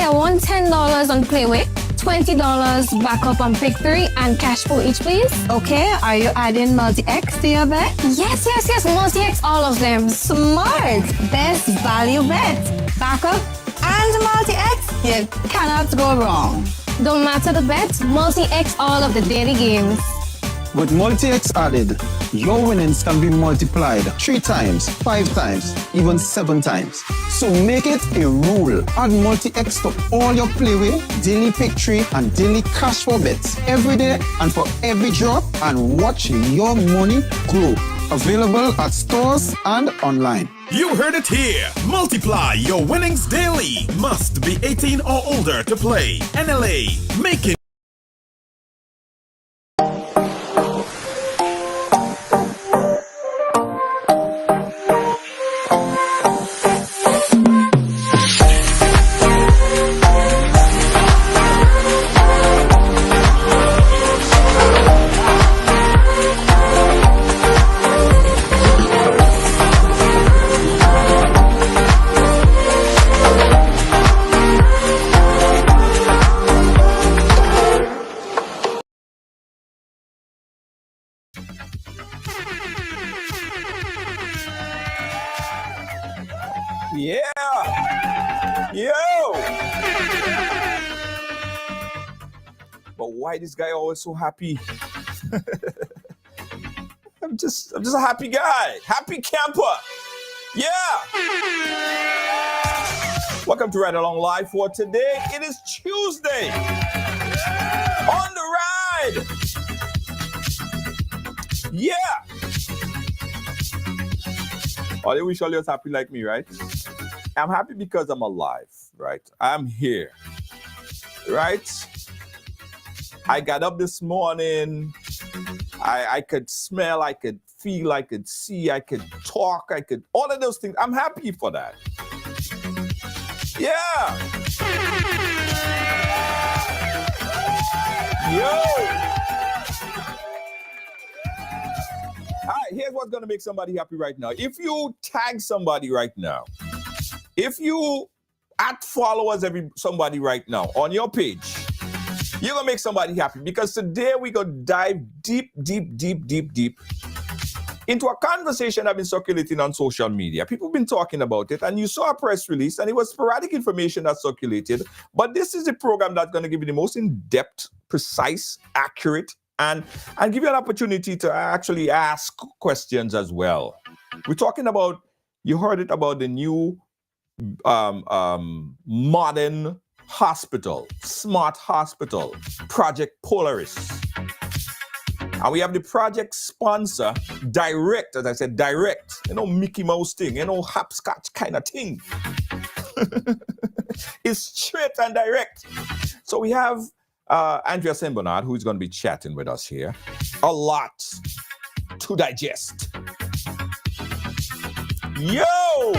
I want $10 on Playway, $20 backup on Pick 3, and cash for each, please. Okay, are you adding multi-X to your bet? Yes, multi-X, all of them. Smart! Best value bet. Backup and multi-X. You cannot go wrong. Don't matter the bet, multi-X all of the daily games. With multi-X added, your winnings can be multiplied 3 times, 5 times, even 7 times. So make it a rule. Add multi-X to all your Playway, daily pick 3, and daily cash for bets every day and for every drop, and watch your money grow. Available at stores and online. You heard it here. Multiply your winnings daily. Must be 18 or older to play. NLA. Make it. Yeah. Yo. But why this guy always so happy? I'm just a happy guy. Happy camper. Yeah. Welcome to Ride Along Live for today. It is Tuesday. On the ride. Yeah. Oh, they wish all you was happy like me, right? I'm happy because I'm alive, right? I'm here, right? I got up this morning. I could smell, I could feel, I could see, I could talk, I could, all of those things. I'm happy for that. Yeah. Yo. All right, here's what's going to make somebody happy right now. If you tag somebody right now, if you @followers somebody right now on your page, you're going to make somebody happy, because today we're going to dive deep into a conversation that's been circulating on social media. People have been talking about it, and you saw a press release, and it was sporadic information that circulated. But this is a program that's going to give you the most in-depth, precise, accurate, and give you an opportunity to actually ask questions as well. We're talking about, you heard it about the new modern hospital, smart hospital, Project Polaris. And we have the project sponsor, direct, as I said, direct. You know, Mickey Mouse thing, you know, hopscotch kind of thing. It's straight and direct. So we have Andrea St Bernard, who's going to be chatting with us here. A lot to digest. Yo!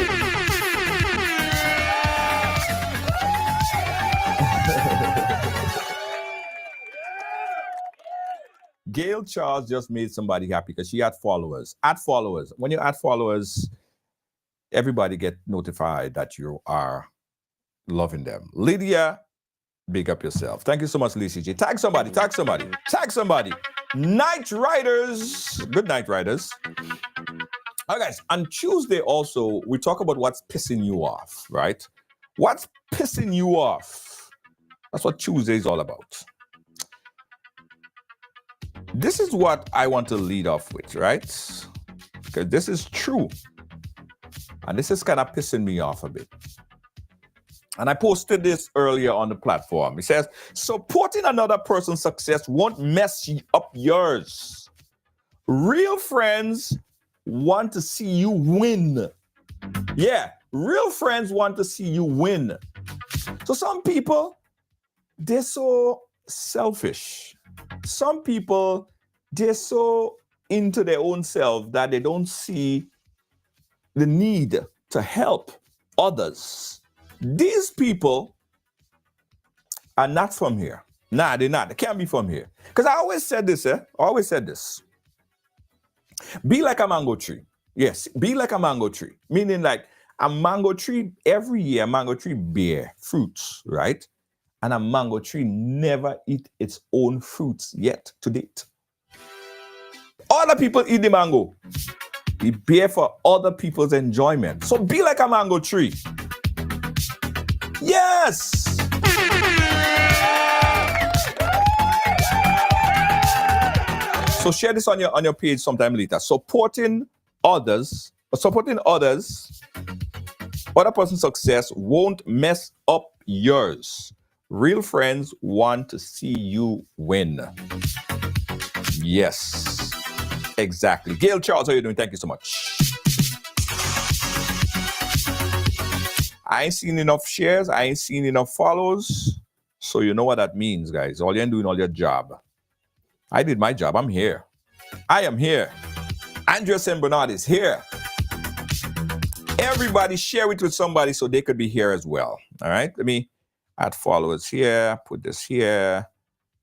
Gail Charles just made somebody happy because she had followers. @followers. When you @followers, everybody get notified that you are loving them. Lydia, big up yourself. Thank you so much, Lisa G. Tag somebody. Night Riders. Good night, Riders. All right, guys. On Tuesday also, we talk about what's pissing you off, right? What's pissing you off? That's what Tuesday is all about. This is what I want to lead off with, right? Because this is true. And this is kind of pissing me off a bit. And I posted this earlier on the platform. It says, supporting another person's success won't mess up yours. Real friends want to see you win. Yeah, real friends want to see you win. So some people, they're so selfish. Some people, they're so into their own self that they don't see the need to help others. These people are not from here. Nah, they're not. They can't be from here. Because I always said this, Be like a mango tree. Yes, be like a mango tree. Meaning like, A mango tree, every year, a mango tree bear fruits, right? And a mango tree never eat its own fruits yet to date. Other people eat the mango. We bear for other people's enjoyment. So be like a mango tree. Yes! So share this on your page sometime later. Supporting others, other person's success won't mess up yours. Real friends want to see you win. Yes, exactly. Gail Charles, how are you doing? Thank you so much. I ain't seen enough shares. I ain't seen enough follows. So you know what that means, guys. All you're doing all your job. I did my job. I'm here. I am here. Andrea St Bernard is here. Everybody share it with somebody so they could be here as well. All right. Let me add followers here. Put this here.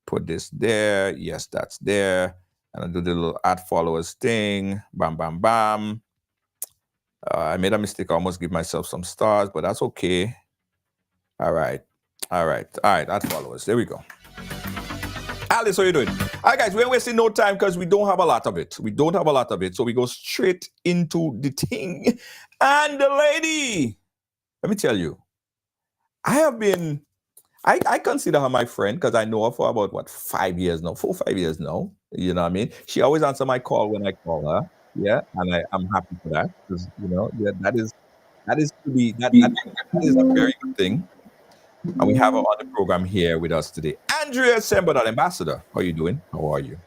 Put this there. Yes, that's there. And I'll do the little add followers thing. Bam, bam, bam. I made a mistake. I almost give myself some stars, but that's okay. All right. Add followers. There we go. Alice, how are you doing? All right, guys, we ain't wasting no time because we don't have a lot of it. So we go straight into the thing. And the lady, let me tell you, I consider her my friend because I know her for about, 5 years now, 4 or 5 years now. You know what I mean? She always answers my call when I call her. Yeah, and I'm happy for that because, that is a very good thing. And we have her on the program here with us today. Andrea St Bernard, Ambassador. How are you doing? How are you?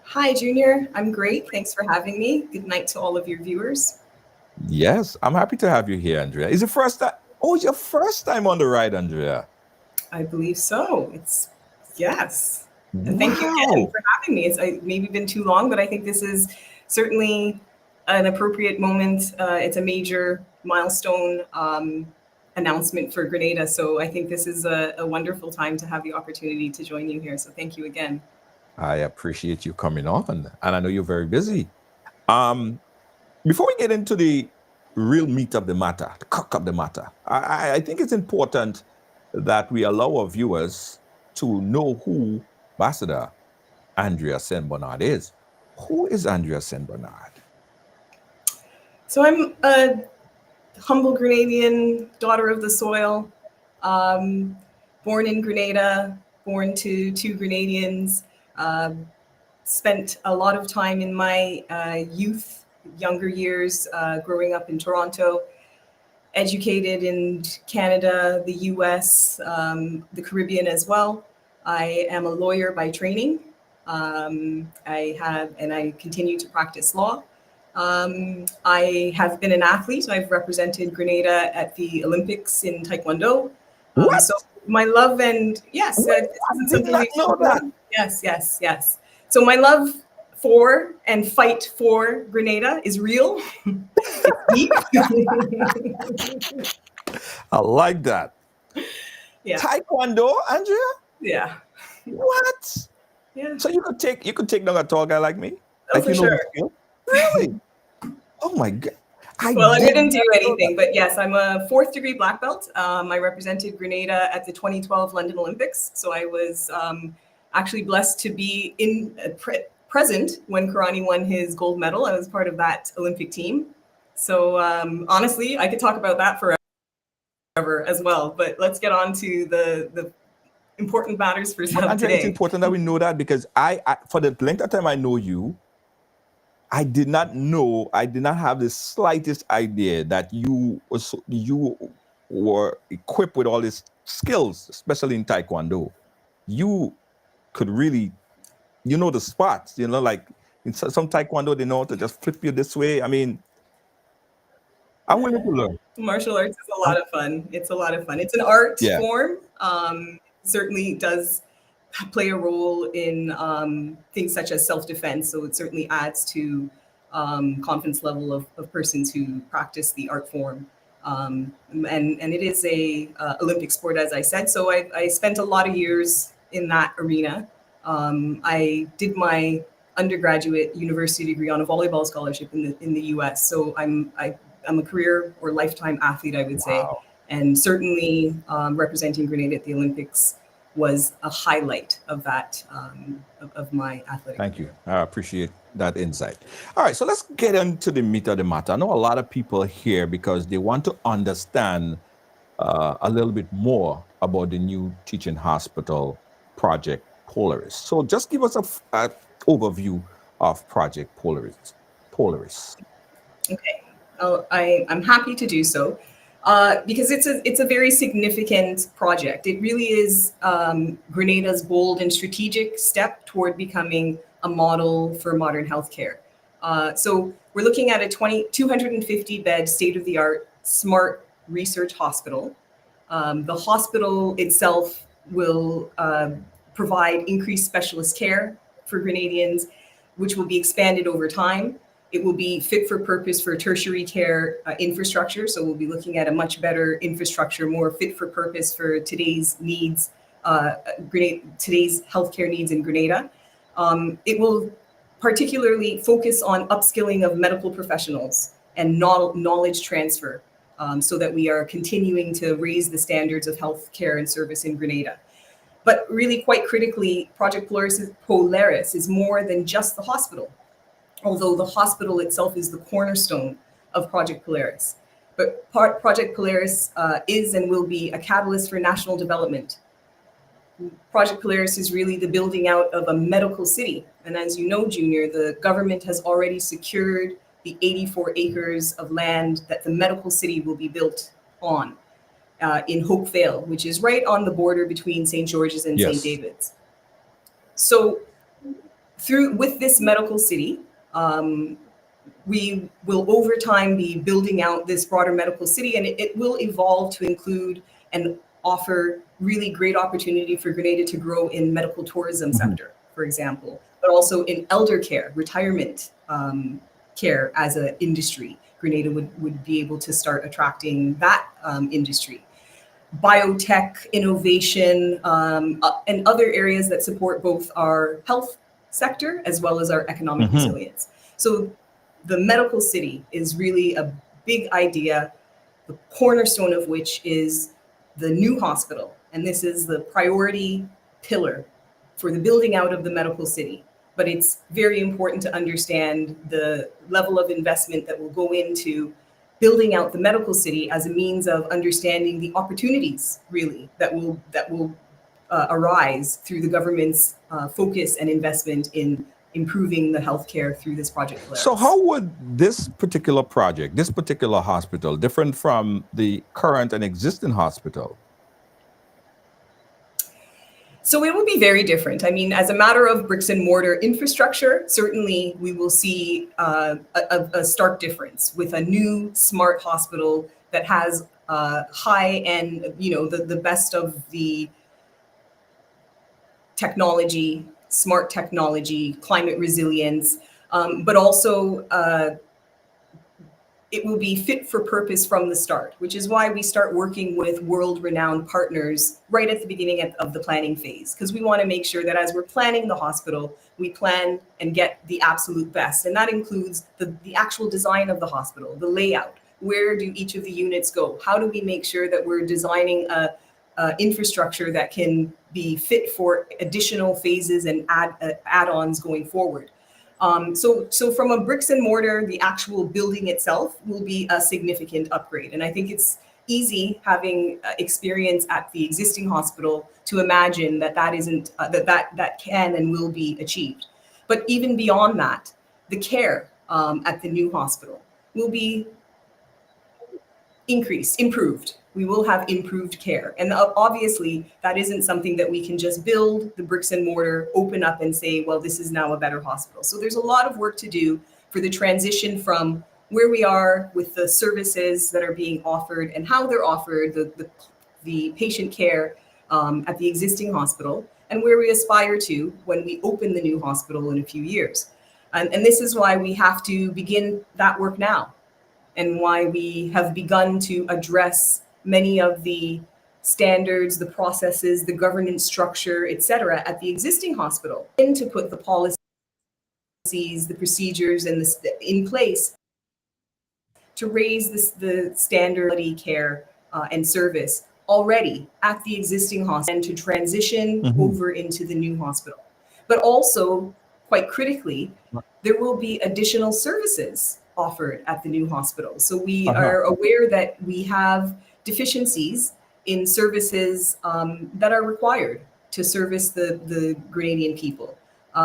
Hi, Junior. I'm great. Thanks for having me. Good night to all of your viewers. Yes, I'm happy to have you here, Andrea. Is it first time? Oh, it's your first time on the ride, Andrea. I believe so. Yes. And thank you again for having me. It's maybe been too long, but I think this is certainly an appropriate moment. It's a major milestone announcement for Grenada. So I think this is a wonderful time to have the opportunity to join you here. So thank you again. I appreciate you coming on. And I know you're very busy. Before we get into the real meat of the matter, the cock of the matter, I think it's important that we allow our viewers to know who Ambassador Andrea St Bernard is. Who is Andrea St Bernard? So I'm a humble Grenadian, daughter of the soil, born in Grenada, born to 2 Grenadians, spent a lot of time in my younger years, growing up in Toronto, educated in Canada, the US, the Caribbean as well. I am a lawyer by training. I continue to practice law. I have been an athlete. I've represented Grenada at the Olympics in Taekwondo. So my love and yes, yes. So my love for and fight for Grenada is real. I like that. Yeah. Taekwondo, Andrea? Yeah. What? Yeah. So you could take down a tall guy like me? Oh, for sure. Really? Oh my God. I didn't do anything, but yes, I'm a 4th degree black belt. I represented Grenada at the 2012 London Olympics. So I was actually blessed to be present when Karani won his gold medal. I was part of that Olympic team. So honestly, I could talk about that forever as well, but let's get on to the important matters for today. It's important that we know that because I for the length of time I know you, I did not have the slightest idea that you were equipped with all these skills, especially in Taekwondo. You could really, the spots, like in some Taekwondo, they know how to just flip you this way. I mean, I'm willing to learn. Martial arts is a lot of fun. It's a lot of fun. It's an art form. Certainly does play a role in things such as self-defense. So it certainly adds to confidence level of persons who practice the art form. And it is a Olympic sport, as I said. So I spent a lot of years in that arena. I did my undergraduate university degree on a volleyball scholarship in the US. So I I'm a career or lifetime athlete, I would say. Wow. And certainly representing Grenada at the Olympics was a highlight of that, of my athletic Thank you. career. I appreciate that insight. All right, so let's get into the meat of the matter. I know a lot of people here because they want to understand a little bit more about the new teaching hospital, Project Polaris. So just give us an overview of Project Polaris. Okay, I'm happy to do so because it's a very significant project. It really is Grenada's bold and strategic step toward becoming a model for modern healthcare. So we're looking at a 250 bed state-of-the-art smart research hospital. The hospital itself will provide increased specialist care for Grenadians, which will be expanded over time. It will be fit for purpose for tertiary care infrastructure. So we'll be looking at a much better infrastructure, more fit for purpose for today's needs, today's healthcare needs in Grenada. It will particularly focus on upskilling of medical professionals and knowledge transfer so that we are continuing to raise the standards of healthcare and service in Grenada. But really, quite critically, Project Polaris is more than just the hospital, although the hospital itself is the cornerstone of Project Polaris. But Project Polaris is and will be a catalyst for national development. Project Polaris is really the building out of a medical city. And as you know, Junior, the government has already secured the 84 acres of land that the medical city will be built on in Hopevale, which is right on the border between St. George's and Yes. St. David's. So with this medical city, we will over time be building out this broader medical city, and it will evolve to include and offer really great opportunity for Grenada to grow in medical tourism sector, for example, but also in elder care, retirement care as an industry. Grenada would be able to start attracting that industry. Biotech, innovation, and other areas that support both our health sector as well as our economic resilience. So the medical city is really a big idea, the cornerstone of which is the new hospital. And this is the priority pillar for the building out of the medical city. But it's very important to understand the level of investment that will go into building out the medical city as a means of understanding the opportunities really that will arise through the government's focus and investment in improving the healthcare through this Project Polaris. So how would this particular project, this particular hospital, different from the current and existing hospital? So it will be very different. I mean, as a matter of bricks and mortar infrastructure, certainly we will see a stark difference with a new smart hospital that has high end, the best of the technology, smart technology, climate resilience, but also it will be fit for purpose from the start, which is why we start working with world-renowned partners right at the beginning of the planning phase, because we want to make sure that as we're planning the hospital, we plan and get the absolute best. And that includes the actual design of the hospital, the layout. Where do each of the units go? How do we make sure that we're designing a infrastructure that can be fit for additional phases and add-ons going forward? So from a bricks and mortar, the actual building itself will be a significant upgrade. And I think it's easy, having experience at the existing hospital, to imagine that isn't that can and will be achieved. But even beyond that, the care at the new hospital will be improved. We will have improved care. And obviously, that isn't something that we can just build the bricks and mortar, open up and say, well, this is now a better hospital. So there's a lot of work to do for the transition from where we are with the services that are being offered and how they're offered, the patient care at the existing hospital, and where we aspire to when we open the new hospital in a few years. And this is why we have to begin that work now, and why we have begun to address many of the standards, the processes, the governance structure, et cetera, at the existing hospital, and to put the policies, the procedures in place to raise the standard of care and service already at the existing hospital and to transition over into the new hospital. But also, quite critically, there will be additional services offered at the new hospital. So we are aware that we have deficiencies in services that are required to service the Grenadian people.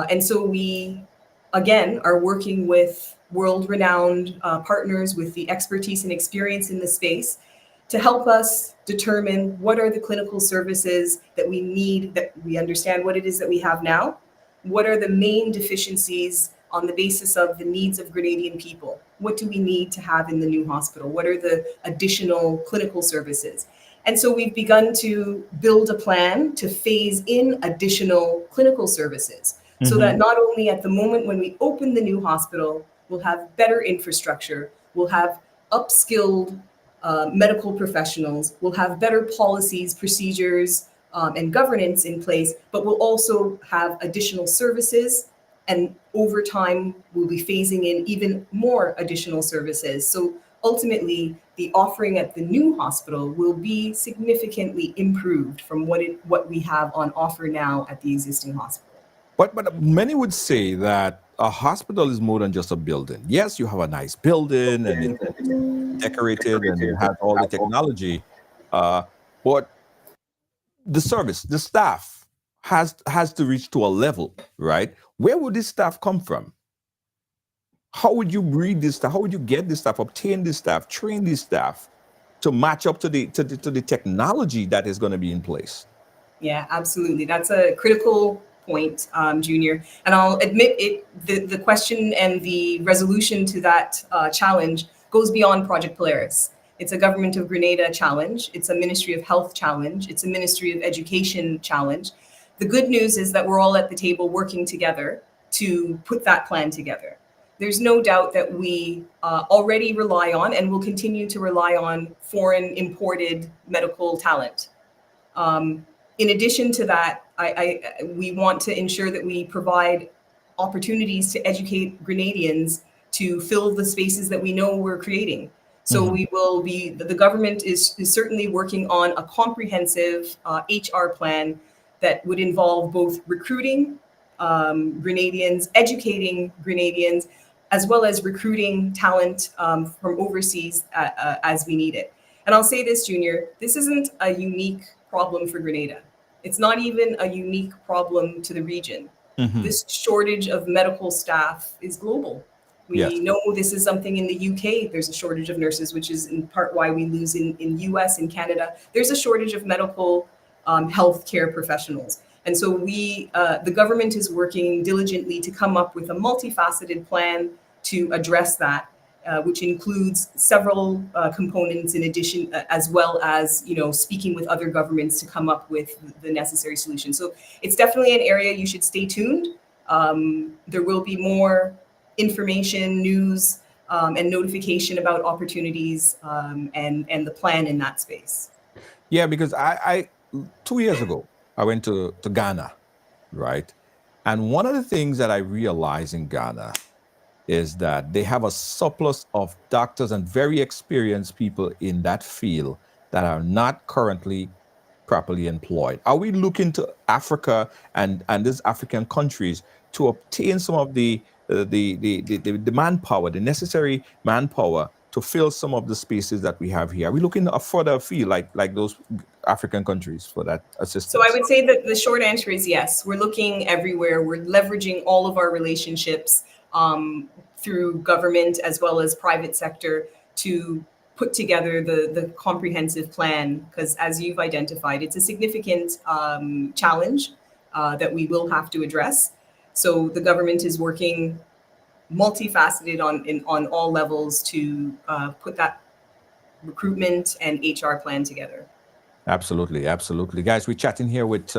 And so we, again, are working with world-renowned partners with the expertise and experience in the space to help us determine what are the clinical services that we need, that we understand what it is that we have now, what are the main deficiencies on the basis of the needs of Grenadian people, what do we need to have in the new hospital, what are the additional clinical services. And so we've begun to build a plan to phase in additional clinical services so that not only at the moment when we open the new hospital, we'll have better infrastructure, we'll have upskilled medical professionals, we'll have better policies, procedures, and governance in place, but we'll also have additional services, and over time, we'll be phasing in even more additional services. So ultimately, the offering at the new hospital will be significantly improved from what we have on offer now at the existing hospital. But many would say that a hospital is more than just a building. Yes, you have a nice building and it's decorated and it has all the technology, but the service, the staff has to reach to a level, right? Where would this staff come from? How would you breed this staff? How would you get this staff, obtain this staff, train this staff to match up to the technology that is going to be in place? Yeah, absolutely. That's a critical point, Junior. And I'll admit the question and the resolution to that challenge goes beyond Project Polaris. It's a Government of Grenada challenge. It's a Ministry of Health challenge. It's a Ministry of Education challenge. The good news is that we're all at the table working together to put that plan together. There's no doubt that we already rely on and will continue to rely on foreign imported medical talent. In addition to that, we want to ensure that we provide opportunities to educate Grenadians to fill the spaces that we know we're creating. So we will be, the government is certainly working on a comprehensive HR plan that would involve both recruiting Grenadians, educating Grenadians, as well as recruiting talent from overseas as we need it. And I'll say this, Junior, this isn't a unique problem for Grenada. It's not even a unique problem to the region. This shortage of medical staff is global. We know this is something in the UK. There's a shortage of nurses, which is in part why we lose in US and Canada. There's a shortage of medical healthcare professionals. And so the government is working diligently to come up with a multifaceted plan to address that, which includes several components in addition, as well as, speaking with other governments to come up with the necessary solutions. So it's definitely an area you should stay tuned. There will be more information, news, and notification about opportunities and the plan in that space. Yeah, because I 2 years ago, I went to Ghana, right? And one of the things that I realized in Ghana is that they have a surplus of doctors and very experienced people in that field that are not currently properly employed. Are we looking to Africa and these African countries to obtain some of the manpower, the necessary manpower to fill some of the spaces that we have here? Are we looking further afield, like those African countries, for that assistance? So I would say that the short answer is yes. We're looking everywhere. We're leveraging all of our relationships through government as well as private sector to put together the comprehensive plan, because as you've identified, it's a significant challenge that we will have to address. So the government is working multifaceted on all levels to put that recruitment and HR plan together. Absolutely, absolutely. Guys, we're chatting here with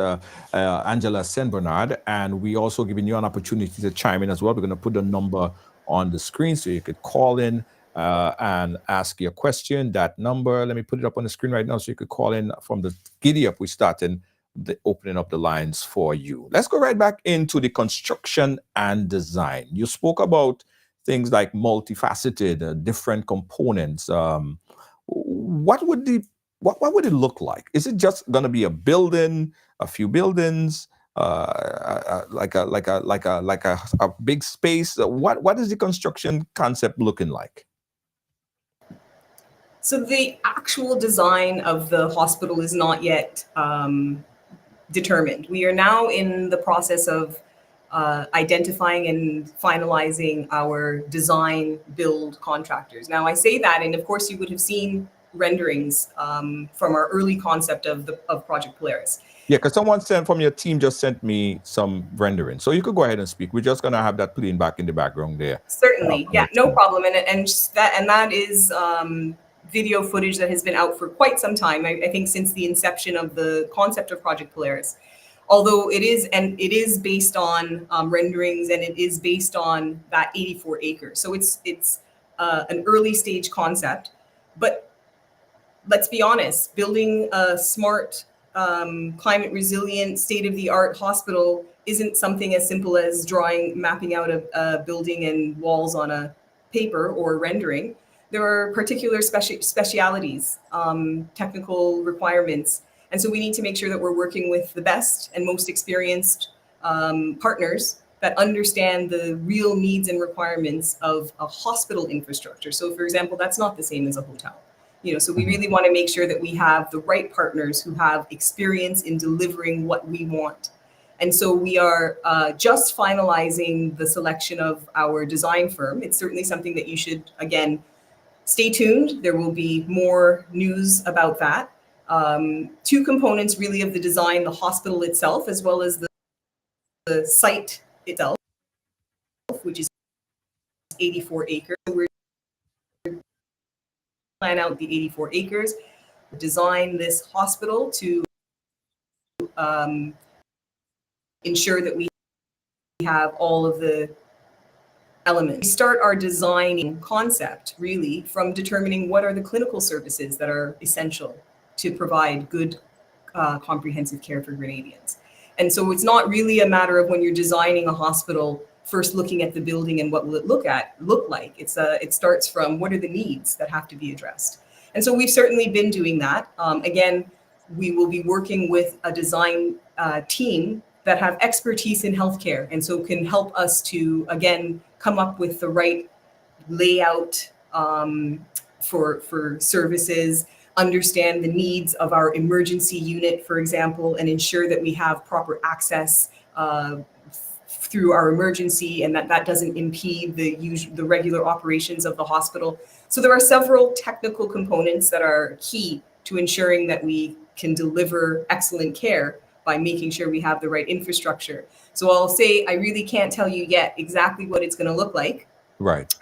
Andrea St Bernard, and we also giving you an opportunity to chime in as well. We're going to put the number on the screen so you could call in and ask your question. That number, let me put it up on the screen right now so you could call in from the giddy up. We're starting opening up the lines for you. Let's go right back into the construction and design. You spoke about things like multifaceted, different components. What would it look like? Is it just going to be a building, a few buildings, like a big space? What is the construction concept looking like? So the actual design of the hospital is not yet determined. We are now in the process of identifying and finalizing our design build contractors. Now I say that, and of course you would have seen renderings from our early concept of Project Polaris. Yeah, because someone from your team just sent me some rendering. So you could go ahead and speak. We're just going to have that playing back in the background there. Certainly, yeah, no problem. And that is video footage that has been out for quite some time. I think since the inception of the concept of Project Polaris. Although it is based on renderings, and it is based on that 84 acres. So it's an early stage concept. But let's be honest, building a smart, climate resilient, state-of-the-art hospital isn't something as simple as mapping out a building and walls on a paper or rendering. There are particular specialities, technical requirements. And so we need to make sure that we're working with the best and most experienced partners that understand the real needs and requirements of a hospital infrastructure. So for example, that's not the same as a hotel. So we really want to make sure that we have the right partners who have experience in delivering what we want. And so we are just finalizing the selection of our design firm. It's certainly something that you should, again, stay tuned. There will be more news about that. Two components really of the design, the hospital itself, as well as the site itself, which is 84 acres. We're plan out the 84 acres, design this hospital to ensure that we have all of the elements. We start our designing concept really from determining what are the clinical services that are essential to provide good comprehensive care for Grenadians. And so it's not really a matter of when you're designing a hospital, first looking at the building and what will it look like. It starts from what are the needs that have to be addressed. And so we've certainly been doing that. Again, we will be working with a design team that have expertise in healthcare, and so can help us to, again, come up with the right layout for services, understand the needs of our emergency unit, for example, and ensure that we have proper access through our emergency, and that doesn't impede the regular operations of the hospital. So there are several technical components that are key to ensuring that we can deliver excellent care by making sure we have the right infrastructure. So I'll say I really can't tell you yet exactly what it's going to look like. Right.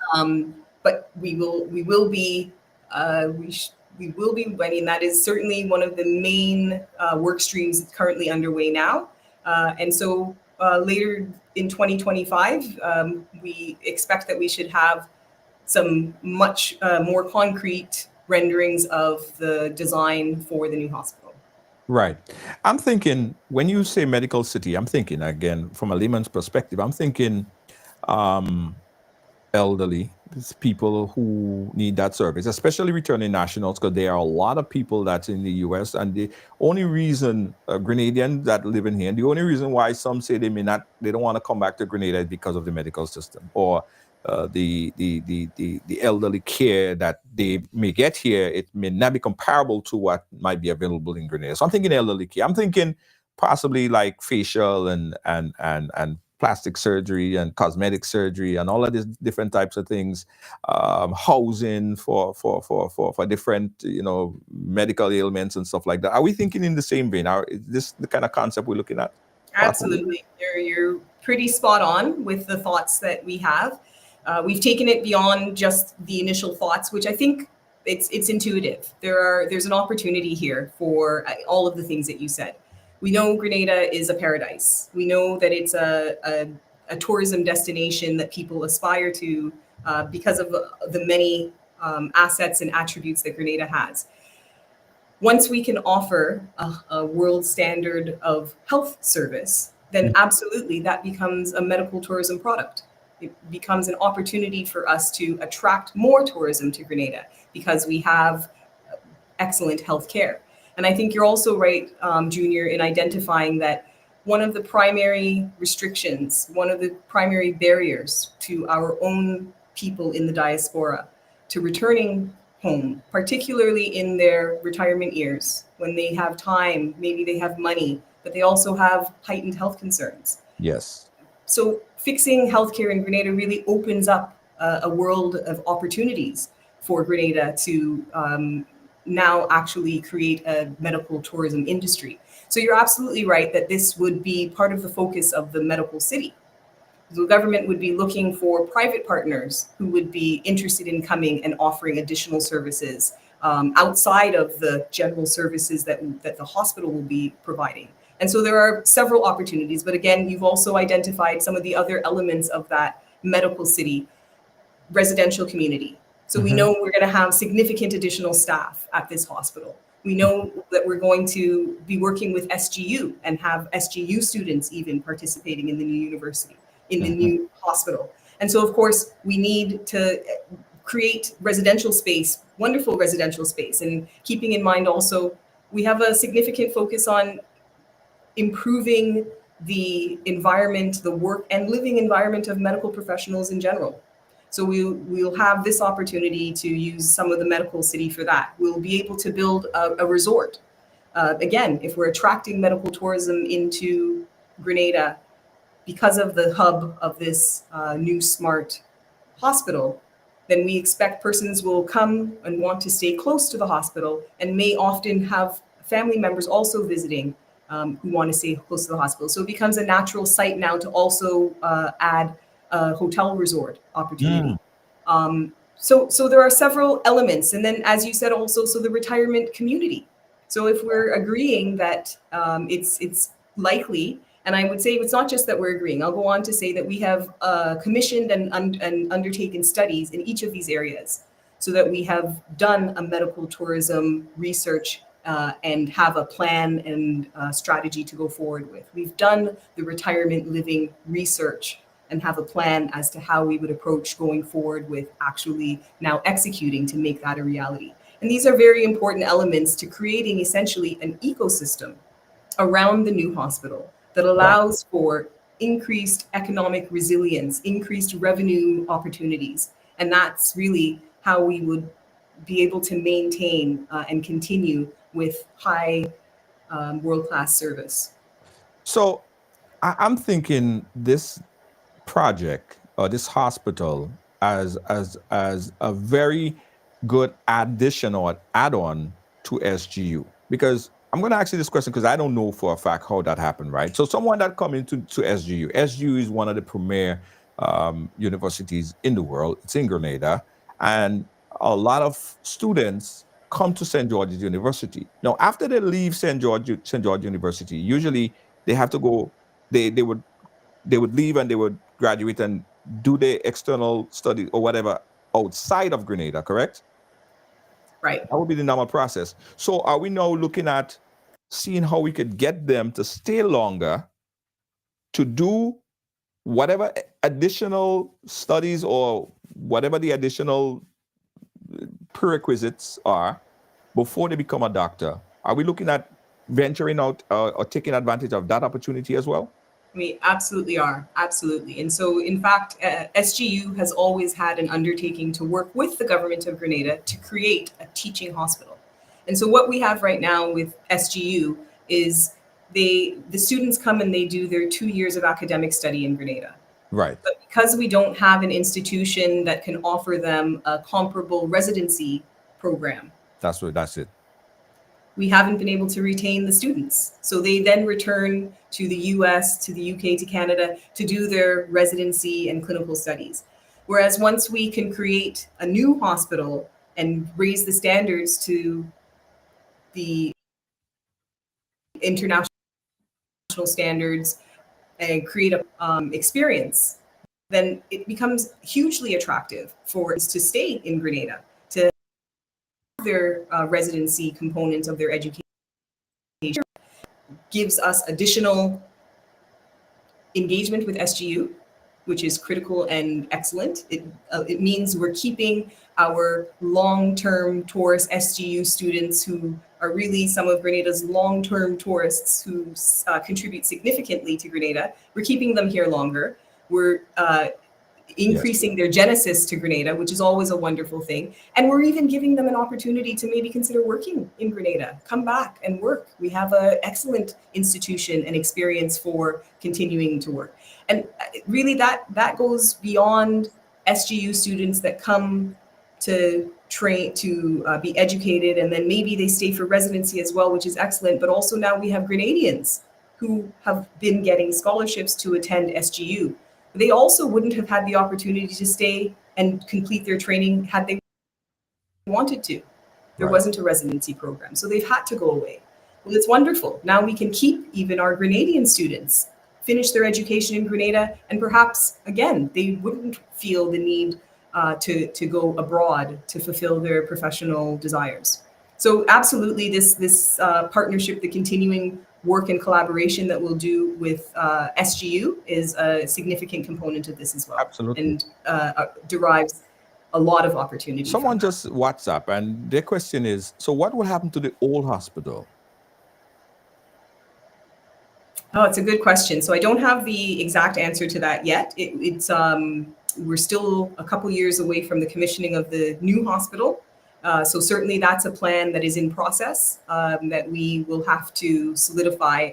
But we will be. I mean, that is certainly one of the main work streams currently underway now. And so later in 2025, we expect that we should have some much more concrete renderings of the design for the new hospital. Right. I'm thinking, when you say medical city, I'm thinking, again, from a layman's perspective, I'm thinking elderly, people who need that service, especially returning nationals, because there are a lot of people that's in the US, and the only reason Grenadians that live in here, and the only reason why some say they don't want to come back to Grenada is because of the medical system, or the elderly care that they may get here. It may not be comparable to what might be available in Grenada. So I'm thinking elderly care. I'm thinking possibly like facial and plastic surgery and cosmetic surgery and all of these different types of things, housing for different medical ailments and stuff like that. Are we thinking in the same vein? Is this the kind of concept we're looking at? Absolutely. You're pretty spot on with the thoughts that we have. We've taken it beyond just the initial thoughts, which I think it's intuitive. There's an opportunity here for all of the things that you said. We know Grenada is a paradise. We know that it's a tourism destination that people aspire to because of the many assets and attributes that Grenada has. Once we can offer a world standard of health service, then absolutely that becomes a medical tourism product. it becomes an opportunity for us to attract more tourism to Grenada because we have excellent health care. And I think you're also right, Junior, in identifying that one of the primary restrictions, one of the primary barriers to our own people in the diaspora to returning home, particularly in their retirement years, when they have time, maybe they have money, but they also have heightened health concerns. Yes. So fixing healthcare in Grenada really opens up a world of opportunities for Grenada to now actually create a medical tourism industry. So you're absolutely right that this would be part of the focus of the medical city. The government would be looking for private partners who would be interested in coming and offering additional services outside of the general services that the hospital will be providing. And so there are several opportunities, but again, you've also identified some of the other elements of that medical city, residential community. So we know we're going to have significant additional staff at this hospital. We know that we're going to be working with SGU and have SGU students even participating in the new university, in the new hospital. And so, of course, we need to create residential space, wonderful residential space, and keeping in mind also, we have a significant focus on improving the environment, the work and living environment of medical professionals in general. So we'll have this opportunity to use some of the medical city for that. We'll be able to build a resort. Again, if we're attracting medical tourism into Grenada because of the hub of this new smart hospital, then we expect persons will come and want to stay close to the hospital and may often have family members also visiting who want to stay close to the hospital. So it becomes a natural site now to also add a hotel resort opportunity. So there are several elements. And then, as you said also, so the retirement community. So if we're agreeing that it's likely, and I would say it's not just that we're agreeing, I'll go on to say that we have commissioned and undertaken studies in each of these areas so that we have done a medical tourism research and have a plan and strategy to go forward with. We've done the retirement living research and have a plan as to how we would approach going forward with actually now executing to make that a reality. And these are very important elements to creating essentially an ecosystem around the new hospital that allows for increased economic resilience, increased revenue opportunities. And that's really how we would be able to maintain and continue with high world-class service. So I'm thinking this project or this hospital as a very good addition or add-on to SGU, because I'm going to ask you this question because I don't know for a fact how that happened, right? So someone that come into SGU is one of the premier universities in the world. It's in Grenada, and a lot of students come to St. George's University. Now, after they leave St. George University, usually they have to go. They would leave and they would graduate and do their external study or whatever outside of Grenada, correct? Right. That would be the normal process. So are we now looking at seeing how we could get them to stay longer to do whatever additional studies or whatever the additional prerequisites are before they become a doctor? Are we looking at venturing out or taking advantage of that opportunity as well? We absolutely are. Absolutely. And so, in fact, SGU has always had an undertaking to work with the government of Grenada to create a teaching hospital. And so what we have right now with SGU is the students come and they do their 2 years of academic study in Grenada. Right. But because we don't have an institution that can offer them a comparable residency program, That's it. we haven't been able to retain the students. So they then return to the US, to the UK, to Canada to do their residency and clinical studies. Whereas once we can create a new hospital and raise the standards to the international standards and create a experience, then it becomes hugely attractive for us to stay in Grenada, to have their residency component of their education. Gives us additional engagement with SGU, which is critical and excellent. It means we're keeping our long-term tourist SGU students who are really some of Grenada's long-term tourists who contribute significantly to Grenada. We're keeping them here longer. We're increasing their genesis to Grenada, which is always a wonderful thing. And we're even giving them an opportunity to maybe consider working in Grenada, come back and work. We have an excellent institution and experience for continuing to work. And really that goes beyond SGU students that come to train, to be educated, and then maybe they stay for residency as well, which is excellent. But also now we have Grenadians who have been getting scholarships to attend SGU. They also wouldn't have had the opportunity to stay and complete their training had they wanted to. There wasn't a residency program, so they've had to go away. Well, it's wonderful. Now we can keep even our Grenadian students, finish their education in Grenada, and perhaps, again, they wouldn't feel the need to go abroad to fulfill their professional desires. So absolutely, this partnership, the continuing work and collaboration that we'll do with SGU is a significant component of this as well. Absolutely. And derives a lot of opportunity. Someone just WhatsApp, and their question is, so what will happen to the old hospital? Oh, it's a good question. So I don't have the exact answer to that yet. We're still a couple years away from the commissioning of the new hospital. So certainly that's a plan that is in process that we will have to solidify,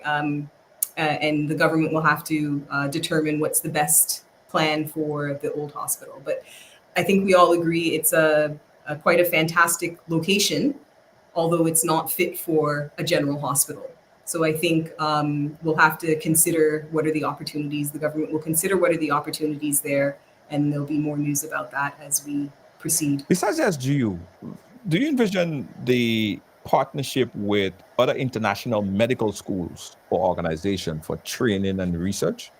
and the government will have to determine what's the best plan for the old hospital. But I think we all agree it's quite a fantastic location, although it's not fit for a general hospital. So I think we'll have to consider what are the opportunities. The government will consider what are the opportunities there, and there'll be more news about that as we proceed. Besides SGU, do you envision the partnership with other international medical schools or organizations for training and research?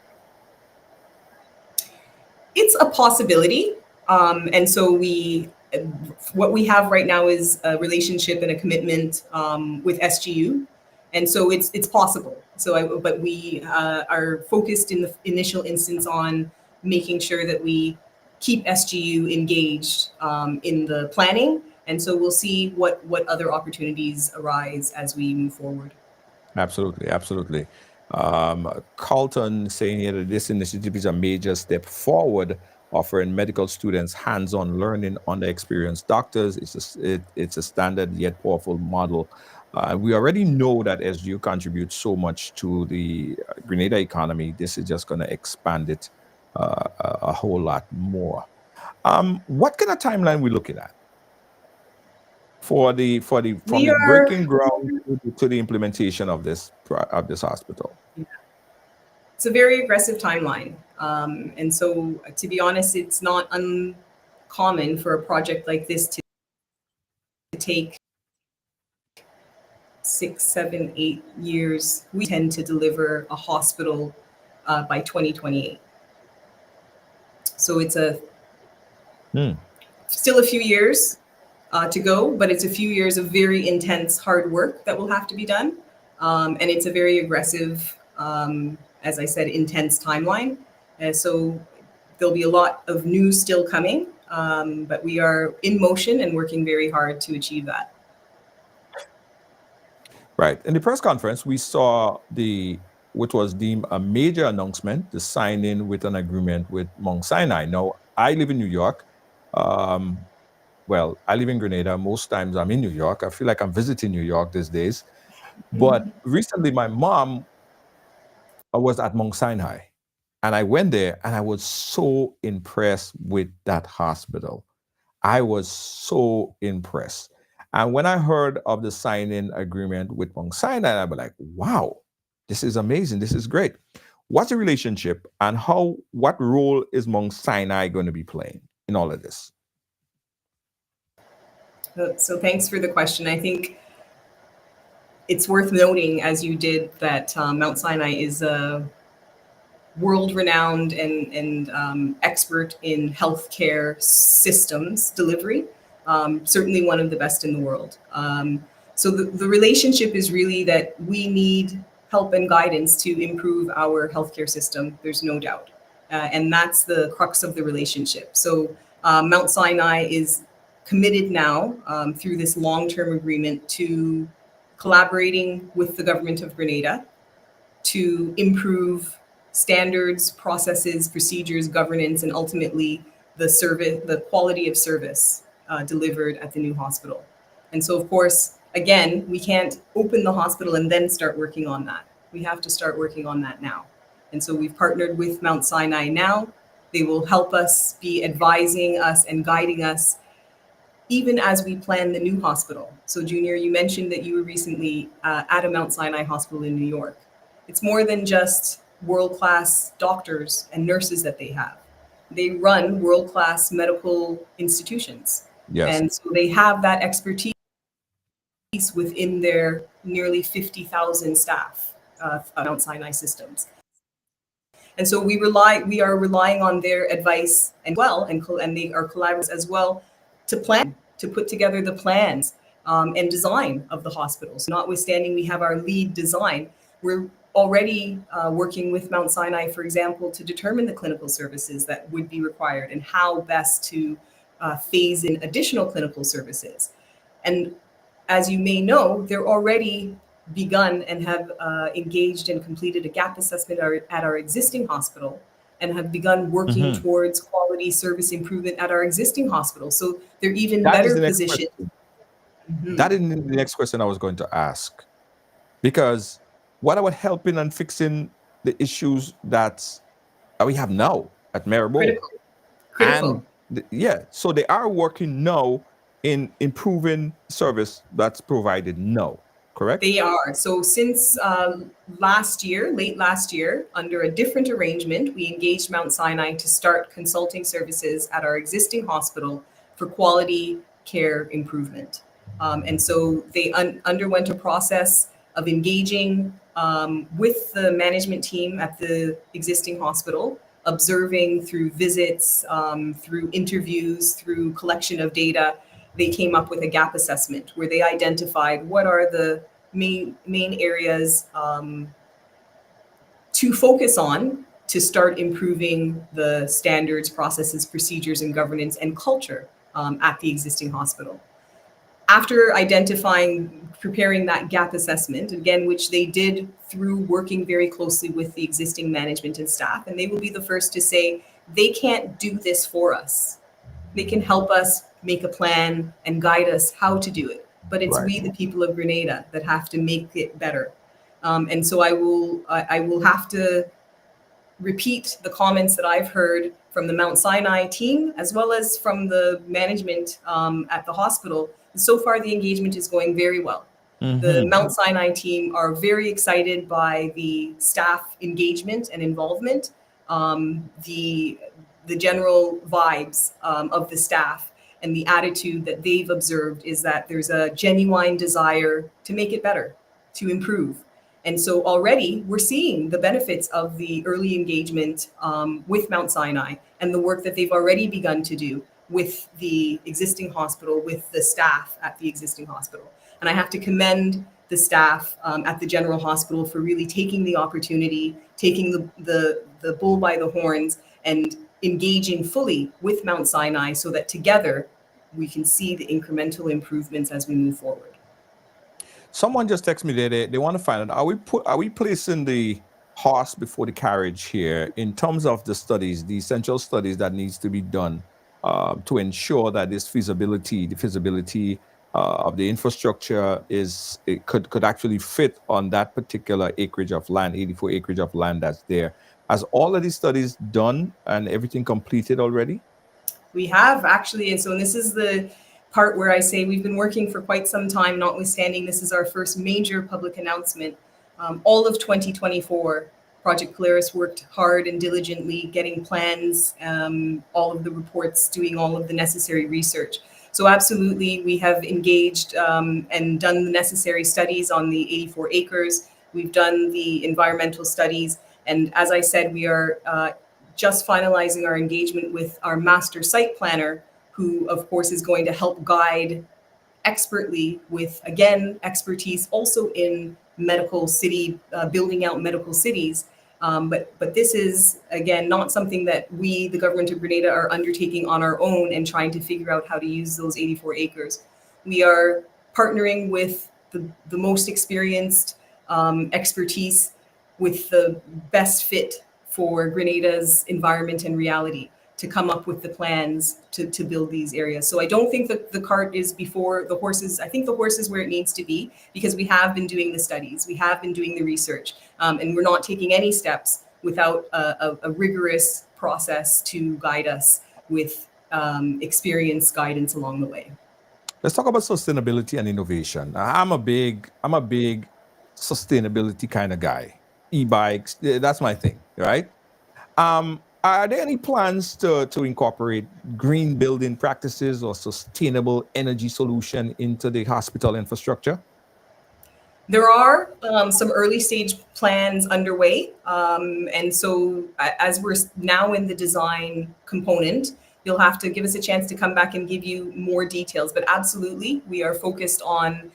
It's a possibility. And so what we have right now is a relationship and a commitment with SGU. And so it's possible. But we are focused in the initial instance on making sure that we keep SGU engaged in the planning. And so we'll see what other opportunities arise as we move forward. Absolutely, absolutely. Carlton saying here that this initiative is a major step forward, offering medical students hands-on learning under experienced doctors. It's a standard yet powerful model. We already know that SGU contributes so much to the Grenada economy. This is just going to expand it a whole lot more. What kind of timeline we looking at from the breaking ground to the implementation of this hospital? It's a very aggressive timeline. And so, to be honest, it's not uncommon for a project like this to take 6, 7, 8 years. We tend to deliver a hospital by 2028. So it's still a few years to go, but it's a few years of very intense hard work that will have to be done. And it's a very aggressive, as I said, intense timeline. So there'll be a lot of news still coming, but we are in motion and working very hard to achieve that. Right. In the press conference, we saw what was deemed a major announcement, the signing with an agreement with Mount Sinai. Now, I live in New York. Well, I live in Grenada. Most times I'm in New York. I feel like I'm visiting New York these days. But recently, my mom was at Mount Sinai. And I went there and I was so impressed with that hospital. I was so impressed. And when I heard of the signing agreement with Mount Sinai, I was like, wow, this is amazing. This is great. What's the relationship and what role is Mount Sinai going to be playing in all of this? So thanks for the question. I think it's worth noting, as you did, that Mount Sinai is a world-renowned and expert in healthcare systems delivery. Certainly one of the best in the world. So the relationship is really that we need help and guidance to improve our healthcare system. There's no doubt. And that's the crux of the relationship. So Mount Sinai is committed now through this long-term agreement to collaborating with the government of Grenada to improve standards, processes, procedures, governance, and ultimately the quality of service delivered at the new hospital. And so, of course, again, we can't open the hospital and then start working on that. We have to start working on that now. And so we've partnered with Mount Sinai now. They will help us be advising us and guiding us even as we plan the new hospital. So Junior, you mentioned that you were recently at a Mount Sinai hospital in New York. It's more than just world-class doctors and nurses that they have. They run world-class medical institutions. Yes. And so they have that expertise within their nearly 50,000 staff of Mount Sinai systems. And so we are relying on their advice and they are collaborators as well to put together the plans and design of the hospital. So notwithstanding we have our lead design, we're already working with Mount Sinai, for example, to determine the clinical services that would be required and how best to phase in additional clinical services. And as you may know, they're already begun and have engaged and completed a gap assessment at our existing hospital and have begun working towards quality service improvement at our existing hospital. So they're even better positioned. That is the next question I was going to ask. Because what about helping and fixing the issues that we have now at Maribor? Critical. And so they are working now in improving service that's provided now, correct? They are. So since late last year, under a different arrangement, we engaged Mount Sinai to start consulting services at our existing hospital for quality care improvement. And so they underwent a process of engaging with the management team at the existing hospital, observing through visits, through interviews, through collection of data. They came up with a gap assessment where they identified what are the main areas to focus on to start improving the standards, processes, procedures, and governance and culture at the existing hospital. After preparing that gap assessment, again, which they did through working very closely with the existing management and staff, and they will be the first to say, they can't do this for us. They can help us make a plan and guide us how to do it. But it's we, the people of Grenada, that have to make it better. And so I will have to repeat the comments that I've heard from the Mount Sinai team, as well as from the management at the hospital. So far, the engagement is going very well. The Mount Sinai team are very excited by the staff engagement and involvement, the general vibes of the staff, and the attitude that they've observed is that there's a genuine desire to make it better, to improve. And so already we're seeing the benefits of the early engagement with Mount Sinai and the work that they've already begun to do with the existing hospital, with the staff at the existing hospital. And I have to commend the staff at the General Hospital for really taking the opportunity, taking the bull by the horns, and engaging fully with Mount Sinai so that together we can see the incremental improvements as we move forward. Someone just texted me there. They want to find out, are we placing the horse before the carriage here in terms of the studies, the essential studies that needs to be done to ensure that the feasibility of the infrastructure could actually fit on that particular acreage of land, 84 acreage of land that's there. Has all of these studies done and everything completed already? We have actually, and so this is the part where I say we've been working for quite some time, notwithstanding this is our first major public announcement. All of 2024, Project Polaris worked hard and diligently getting plans, all of the reports, doing all of the necessary research. So absolutely, we have engaged and done the necessary studies on the 84 acres. We've done the environmental studies. And as I said, we are just finalizing our engagement with our master site planner, who of course is going to help guide expertly with, again, expertise also in medical city, building out medical cities, But this is, again, not something that we, the government of Grenada, are undertaking on our own and trying to figure out how to use those 84 acres. We are partnering with the most experienced expertise with the best fit for Grenada's environment and reality to come up with the plans to build these areas. So I don't think that the cart is before the horses. I think the horse is where it needs to be, because we have been doing the studies, we have been doing the research, and we're not taking any steps without a rigorous process to guide us with experience guidance along the way. Let's talk about sustainability and innovation. I'm a big sustainability kind of guy. E-bikes, that's my thing, right? Are there any plans to incorporate green building practices or sustainable energy solution into the hospital infrastructure? There are some early stage plans underway. And so as we're now in the design component, you'll have to give us a chance to come back and give you more details. But absolutely, we are focused on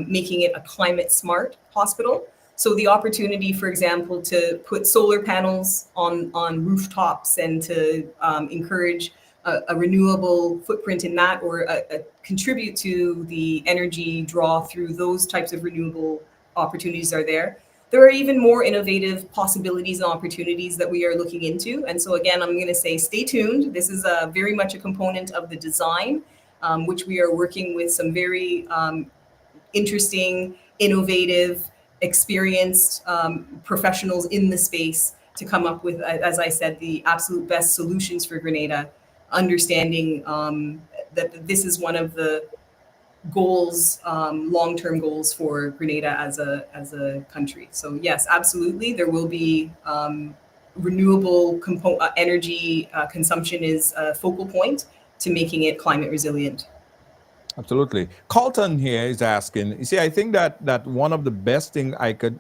making it a climate smart hospital. So the opportunity, for example, to put solar panels on rooftops and to encourage a renewable footprint in that, or contribute to the energy draw through those types of renewable opportunities are there. There are even more innovative possibilities and opportunities that we are looking into. And so again, I'm going to say stay tuned. This is very much a component of the design, which we are working with some very interesting, innovative, experienced professionals in the space to come up with, as I said, the absolute best solutions for Grenada, understanding that this is one of the goals, long-term goals for Grenada as a country. So yes, absolutely, there will be renewable energy consumption is a focal point to making it climate resilient. Absolutely. Carlton here is asking, you see, I think that one of the best thing I could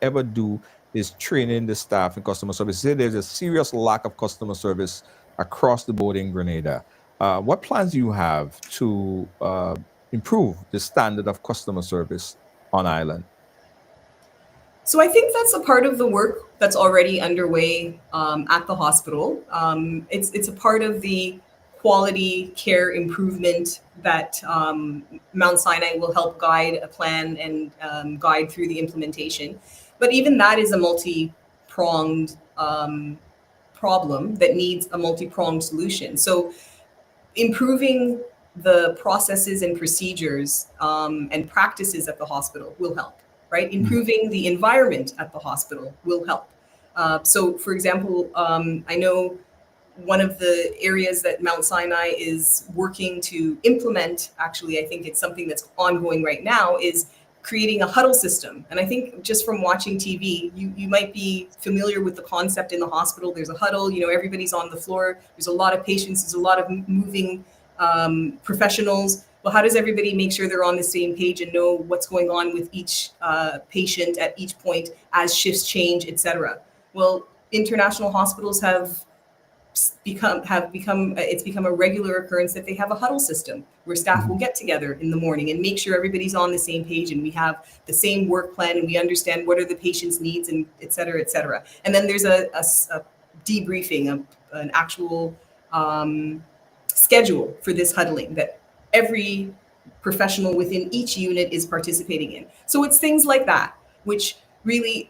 ever do is training the staff in customer service. See, there's a serious lack of customer service across the board in Grenada. What plans do you have to improve the standard of customer service on island? So I think that's a part of the work that's already underway at the hospital. It's a part of the quality care improvement that Mount Sinai will help guide a plan and guide through the implementation. But even that is a multi-pronged problem that needs a multi-pronged solution. So improving the processes and procedures and practices at the hospital will help, right? Improving the environment at the hospital will help. So for example, I know one of the areas that Mount Sinai is working to implement, actually, I think it's something that's ongoing right now, is creating a huddle system. And I think just from watching TV, you might be familiar with the concept in the hospital. There's a huddle, everybody's on the floor. There's a lot of patients. There's a lot of moving professionals. Well, how does everybody make sure they're on the same page and know what's going on with each patient at each point as shifts change, et cetera? Well, international hospitals have become a regular occurrence that they have a huddle system where staff will get together in the morning and make sure everybody's on the same page and we have the same work plan and we understand what are the patient's needs and et cetera, et cetera. And then there's a debriefing, an actual schedule for this huddling that every professional within each unit is participating in. So it's things like that, which really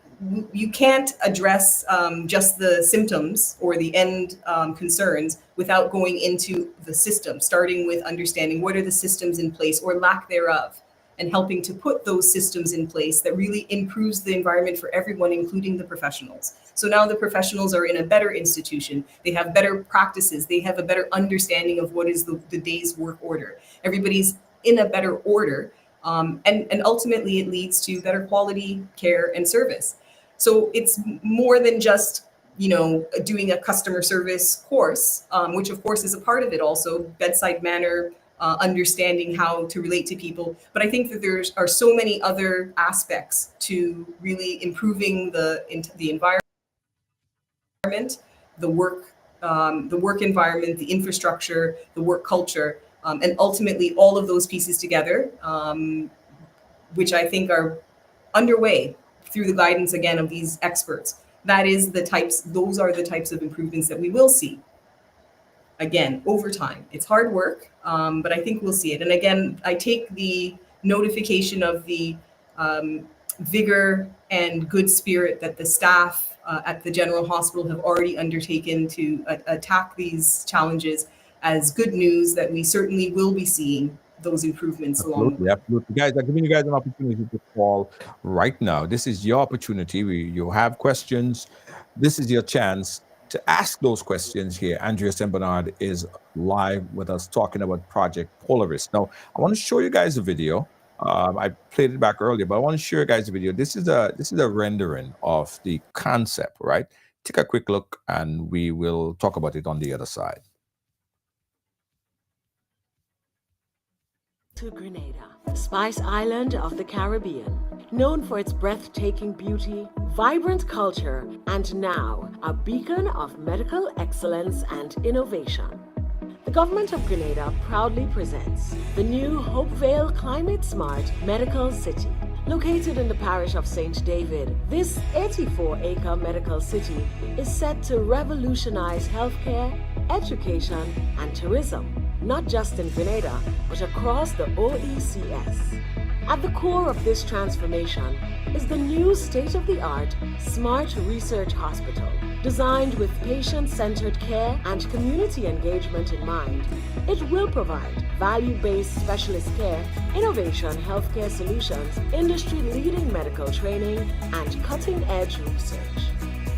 you can't address just the symptoms or the end concerns without going into the system, starting with understanding what are the systems in place or lack thereof, and helping to put those systems in place that really improves the environment for everyone, including the professionals. So now the professionals are in a better institution. They have better practices. They have a better understanding of what is the day's work order. Everybody's in a better order. And ultimately, it leads to better quality care and service. So it's more than just, doing a customer service course, which of course is a part of it also, bedside manner, understanding how to relate to people. But I think that there are so many other aspects to really improving the environment, the work environment, the infrastructure, the work culture, and ultimately all of those pieces together, which I think are underway through the guidance again of these experts. Those are the types of improvements that we will see. Again, over time. It's hard work, but I think we'll see it. And again, I take the notification of the vigor and good spirit that the staff at the General Hospital have already undertaken to attack these challenges as good news that we certainly will be seeing those improvements along the way. Absolutely. Guys, I'm giving you guys an opportunity to call right now. This is your opportunity. You have questions. This is your chance to ask those questions here. Andrea St Bernard is live with us talking about Project Polaris. Now, I want to show you guys a video. I played it back earlier, but I want to show you guys a video. This is a rendering of the concept, right? Take a quick look, and we will talk about it on the other side. To Grenada, the Spice Island of the Caribbean, known for its breathtaking beauty, vibrant culture, and now a beacon of medical excellence and innovation. The government of Grenada proudly presents the new Hopevale Climate Smart Medical City. Located in the parish of St. David, this 84-acre medical city is set to revolutionize healthcare, education, and tourism, not just in Grenada, but across the OECS. At the core of this transformation is the new state-of-the-art Smart Research Hospital. Designed with patient-centered care and community engagement in mind, it will provide value-based specialist care, innovation healthcare solutions, industry-leading medical training, and cutting-edge research.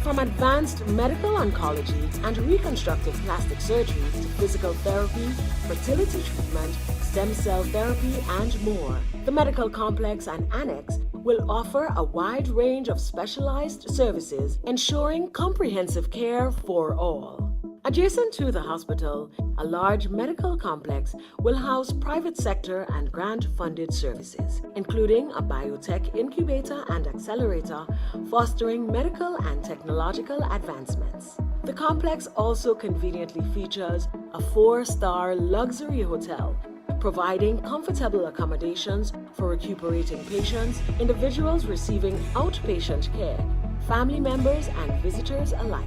From advanced medical oncology and reconstructive plastic surgery to physical therapy, fertility treatment, stem cell therapy, and more, the medical complex and annex will offer a wide range of specialized services, ensuring comprehensive care for all. Adjacent to the hospital, a large medical complex will house private sector and grant-funded services, including a biotech incubator and accelerator, fostering medical and technological advancements. The complex also conveniently features a 4-star luxury hotel, providing comfortable accommodations for recuperating patients, individuals receiving outpatient care, family members and visitors alike.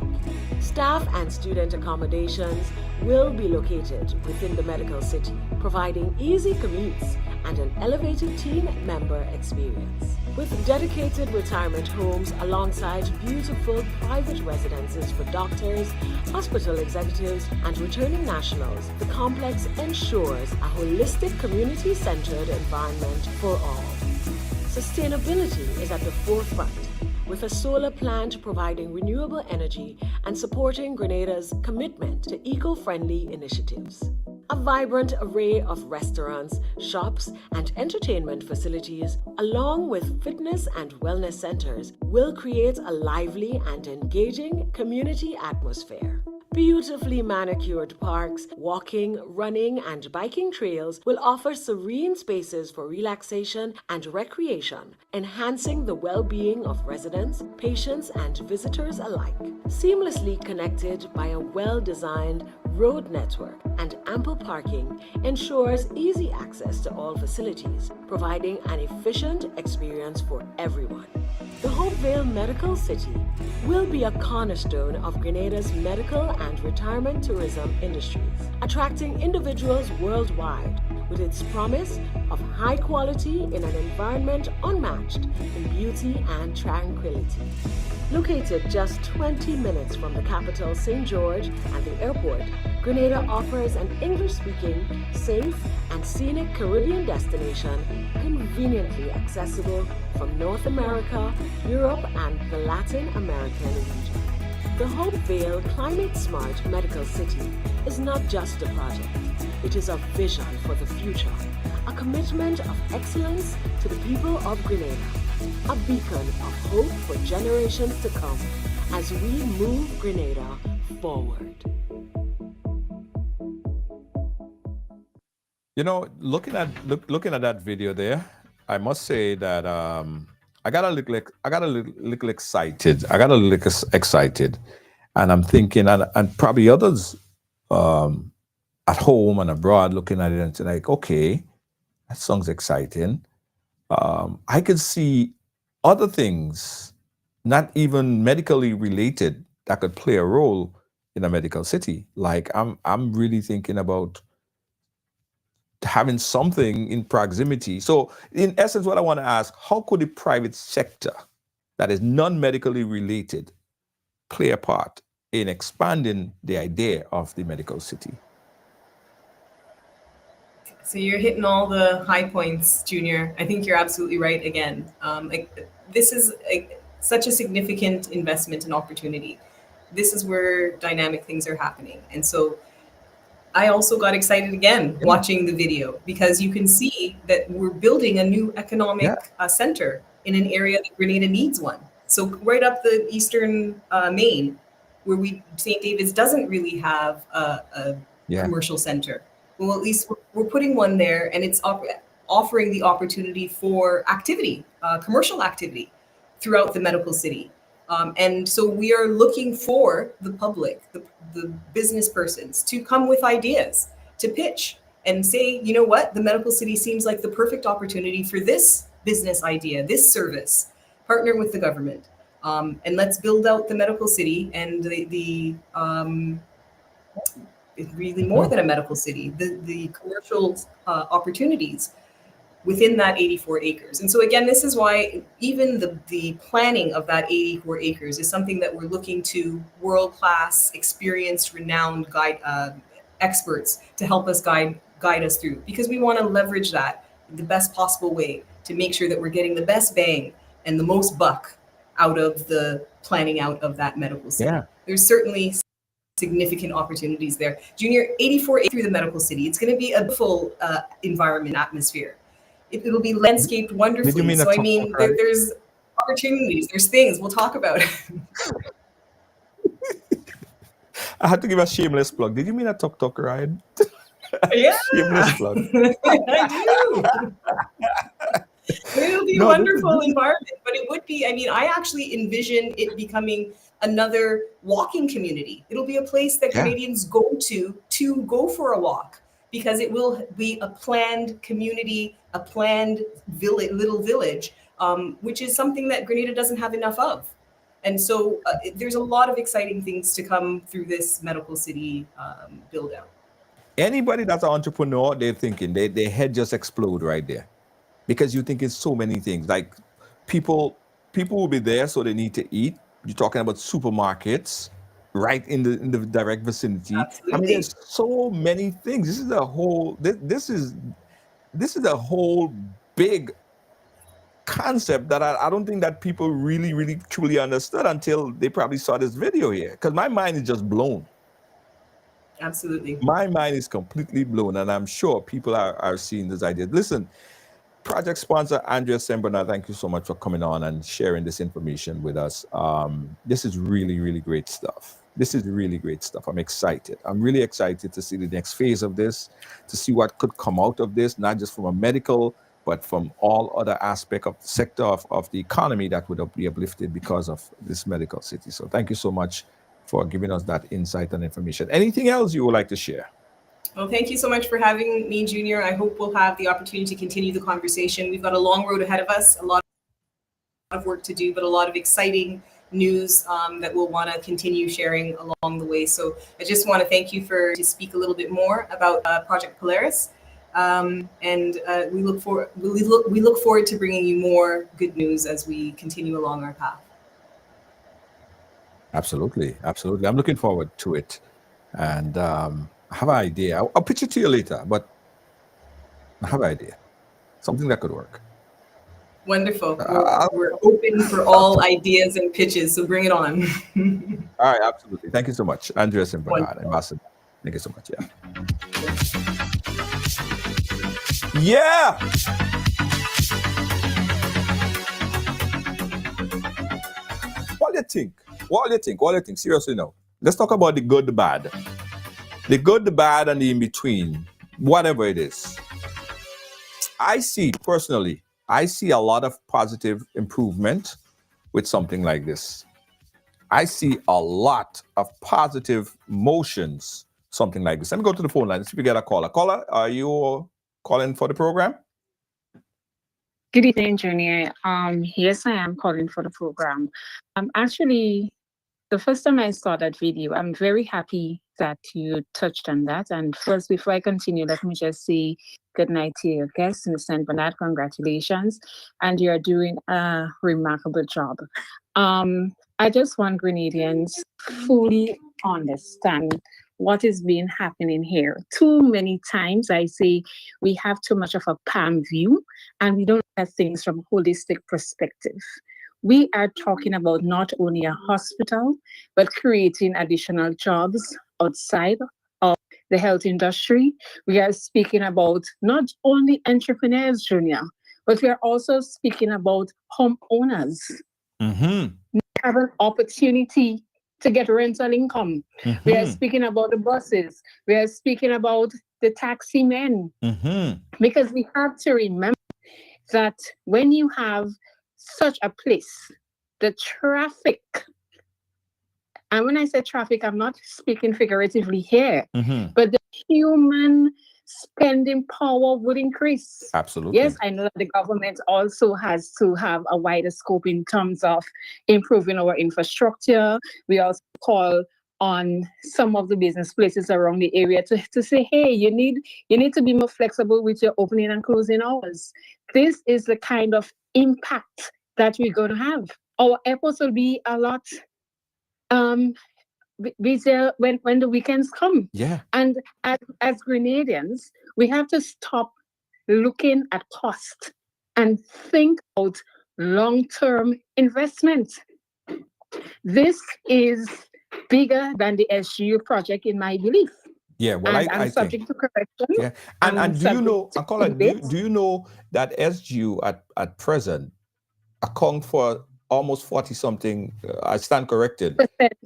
Staff and student accommodations will be located within the medical city, providing easy commutes and an elevated team member experience. With dedicated retirement homes alongside beautiful private residences for doctors, hospital executives, and returning nationals, the complex ensures a holistic community-centered environment for all. Sustainability is at the forefront, with a solar plant providing renewable energy and supporting Grenada's commitment to eco-friendly initiatives. A vibrant array of restaurants, shops, and entertainment facilities, along with fitness and wellness centers, will create a lively and engaging community atmosphere. Beautifully manicured parks, walking, running, and biking trails will offer serene spaces for relaxation and recreation, enhancing the well-being of residents, patients, and visitors alike. Seamlessly connected by a well-designed road network and ample parking ensures easy access to all facilities, providing an efficient experience for everyone. The Hopevale Medical City will be a cornerstone of Grenada's medical and retirement tourism industries, attracting individuals worldwide with its promise of high quality in an environment unmatched in beauty and tranquility. Located just 20 minutes from the capital, St. George, and the airport, Grenada offers an English-speaking, safe, and scenic Caribbean destination conveniently accessible from North America, Europe, and the Latin American region. The Hopevale Climate Smart Medical City is not just a project, it is a vision for the future, a commitment of excellence to the people of Grenada, a beacon of hope for generations to come as we move Grenada forward. You know, looking at that video there, I must say that I got a little excited. And I'm thinking, and probably others at home and abroad looking at it and saying, like, okay, that sounds exciting. I could see other things, not even medically related, that could play a role in a medical city. Like I'm really thinking about having something in proximity. So in essence, what I want to ask, how could the private sector that is non-medically related play a part in expanding the idea of the medical city? So you're hitting all the high points, Junior. I think you're absolutely right again. This is such a significant investment and opportunity. This is where dynamic things are happening. And so I also got excited again watching the video, because you can see that we're building a new economic center in an area that Grenada needs one. So right up the eastern Maine, where St. David's doesn't really have a commercial center. Well, at least we're putting one there, and it's offering the opportunity for activity, commercial activity throughout the medical city. And so we are looking for the public, the business persons, to come with ideas, to pitch and say, you know what, the medical city seems like the perfect opportunity for this business idea, this service. Partner with the government, and let's build out the medical city and it's really more than a medical city, the commercial opportunities within that 84 acres. And so again, this is why even the planning of that 84 acres is something that we're looking to world-class, experienced, renowned guide experts to help us guide us through, because we want to leverage that the best possible way to make sure that we're getting the best bang and the most buck out of the planning out of that medical city. There's certainly significant opportunities there. Junior, 84 acres through the medical city. It's going to be a beautiful environment, atmosphere. It'll be landscaped wonderfully. So I mean, there's opportunities, there's things we'll talk about. I had to give a shameless plug. Did you mean a tuk-tuk ride? Yeah. Shameless plug. I do. It'll be a wonderful environment, but it would be, I mean, I actually envision it becoming another walking community. It'll be a place that Canadians go to go for a walk, because it will be a planned community, a planned little village, which is something that Grenada doesn't have enough of. And so there's a lot of exciting things to come through this medical city build out. Anybody that's an entrepreneur, they're thinking, their head just explode right there, because you think it's so many things. Like people will be there, so they need to eat. You're talking about supermarkets right in the direct vicinity. Absolutely. I mean, there's so many things. This is a whole a whole big concept that I don't think that people really truly understood until they probably saw this video here, because my mind is just blown. Absolutely. My mind is completely blown, and I'm sure people are seeing this idea. Listen, project sponsor Andrea St Bernard, thank you so much for coming on and sharing this information with us. This is really great stuff. This is really great stuff. I'm excited. I'm really excited to see the next phase of this, to see what could come out of this, not just from a medical, but from all other aspects of the sector of the economy that would be uplifted because of this medical city. So thank you so much for giving us that insight and information. Anything else you would like to share? Well, thank you so much for having me, Junior. I hope we'll have the opportunity to continue the conversation. We've got a long road ahead of us, a lot of work to do, but a lot of exciting news that we'll want to continue sharing along the way. So I just want to thank you to speak a little bit more about Project Polaris. And we look forward to bringing you more good news as we continue along our path. Absolutely. I'm looking forward to it. And I have an idea. I'll pitch it to you later, but I have an idea. Something that could work. Wonderful. We're open for all ideas and pitches, so bring it on. All right, absolutely. Thank you so much. Andrea St Bernard, Ambassador. Thank you so much. Yeah. What do you think? Seriously now. Let's talk about the good, the bad. The good, the bad, and the in-between. Whatever it is. I see a lot of positive improvement with something like this. I see a lot of positive motions, something like this. Let me go to the phone line. Let's see if we get a caller. Caller, are you calling for the program? Good evening, Junior. Yes, I am calling for the program. Actually, the first time I saw that video, I'm very happy that you touched on that. And first, before I continue, let me just say good night to your guest, Ms. St Bernard. Congratulations, and you're doing a remarkable job. I just want Grenadians fully understand what is being happening here. Too many times I say we have too much of a palm view and we don't look at things from a holistic perspective. We are talking about not only a hospital, but creating additional jobs outside of the health industry. We are speaking about not only entrepreneurs, Junior, but we are also speaking about homeowners Mm-hmm. have an opportunity to get rental income. We are Mm-hmm. speaking about the buses. We are speaking about the taxi men. Mm-hmm. Because we have to remember that when you have such a place, the traffic, and when I say traffic, I'm not speaking figuratively here, Mm-hmm. but the human spending power would increase. Absolutely. Yes, I know that the government also has to have a wider scope in terms of improving our infrastructure. We also call on some of the business places around the area to say, hey, you need to be more flexible with your opening and closing hours. This is the kind of impact that we're going to have. Our airports will be a lot busier when the weekends come. Yeah. And as Grenadians, we have to stop looking at cost and think about long-term investment. This is bigger than the SGU project, in my belief. Yeah. Well, And I I'm think. subject to correction. Yeah. And do you know, Akola, debate. do you know that SGU at present account for almost 40 something, I stand corrected,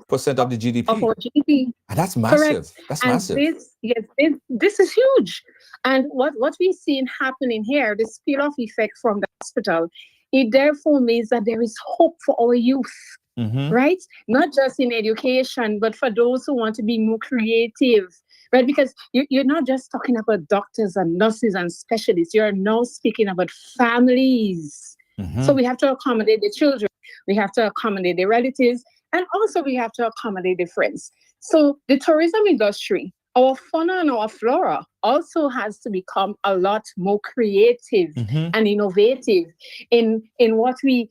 percent of the GDP. Of our GDP. And that's massive. Correct. That's and massive. This is huge. And what we've seen happening here, the spill-off effect from the hospital, it therefore means that there is hope for our youth, right? Not just in education, but for those who want to be more creative, right? Because you're not just talking about doctors and nurses and specialists. You're now speaking about families. So we have to accommodate the children. We have to accommodate the relatives. And also we have to accommodate the friends. So the tourism industry, our fauna and our flora also has to become a lot more creative and innovative in what we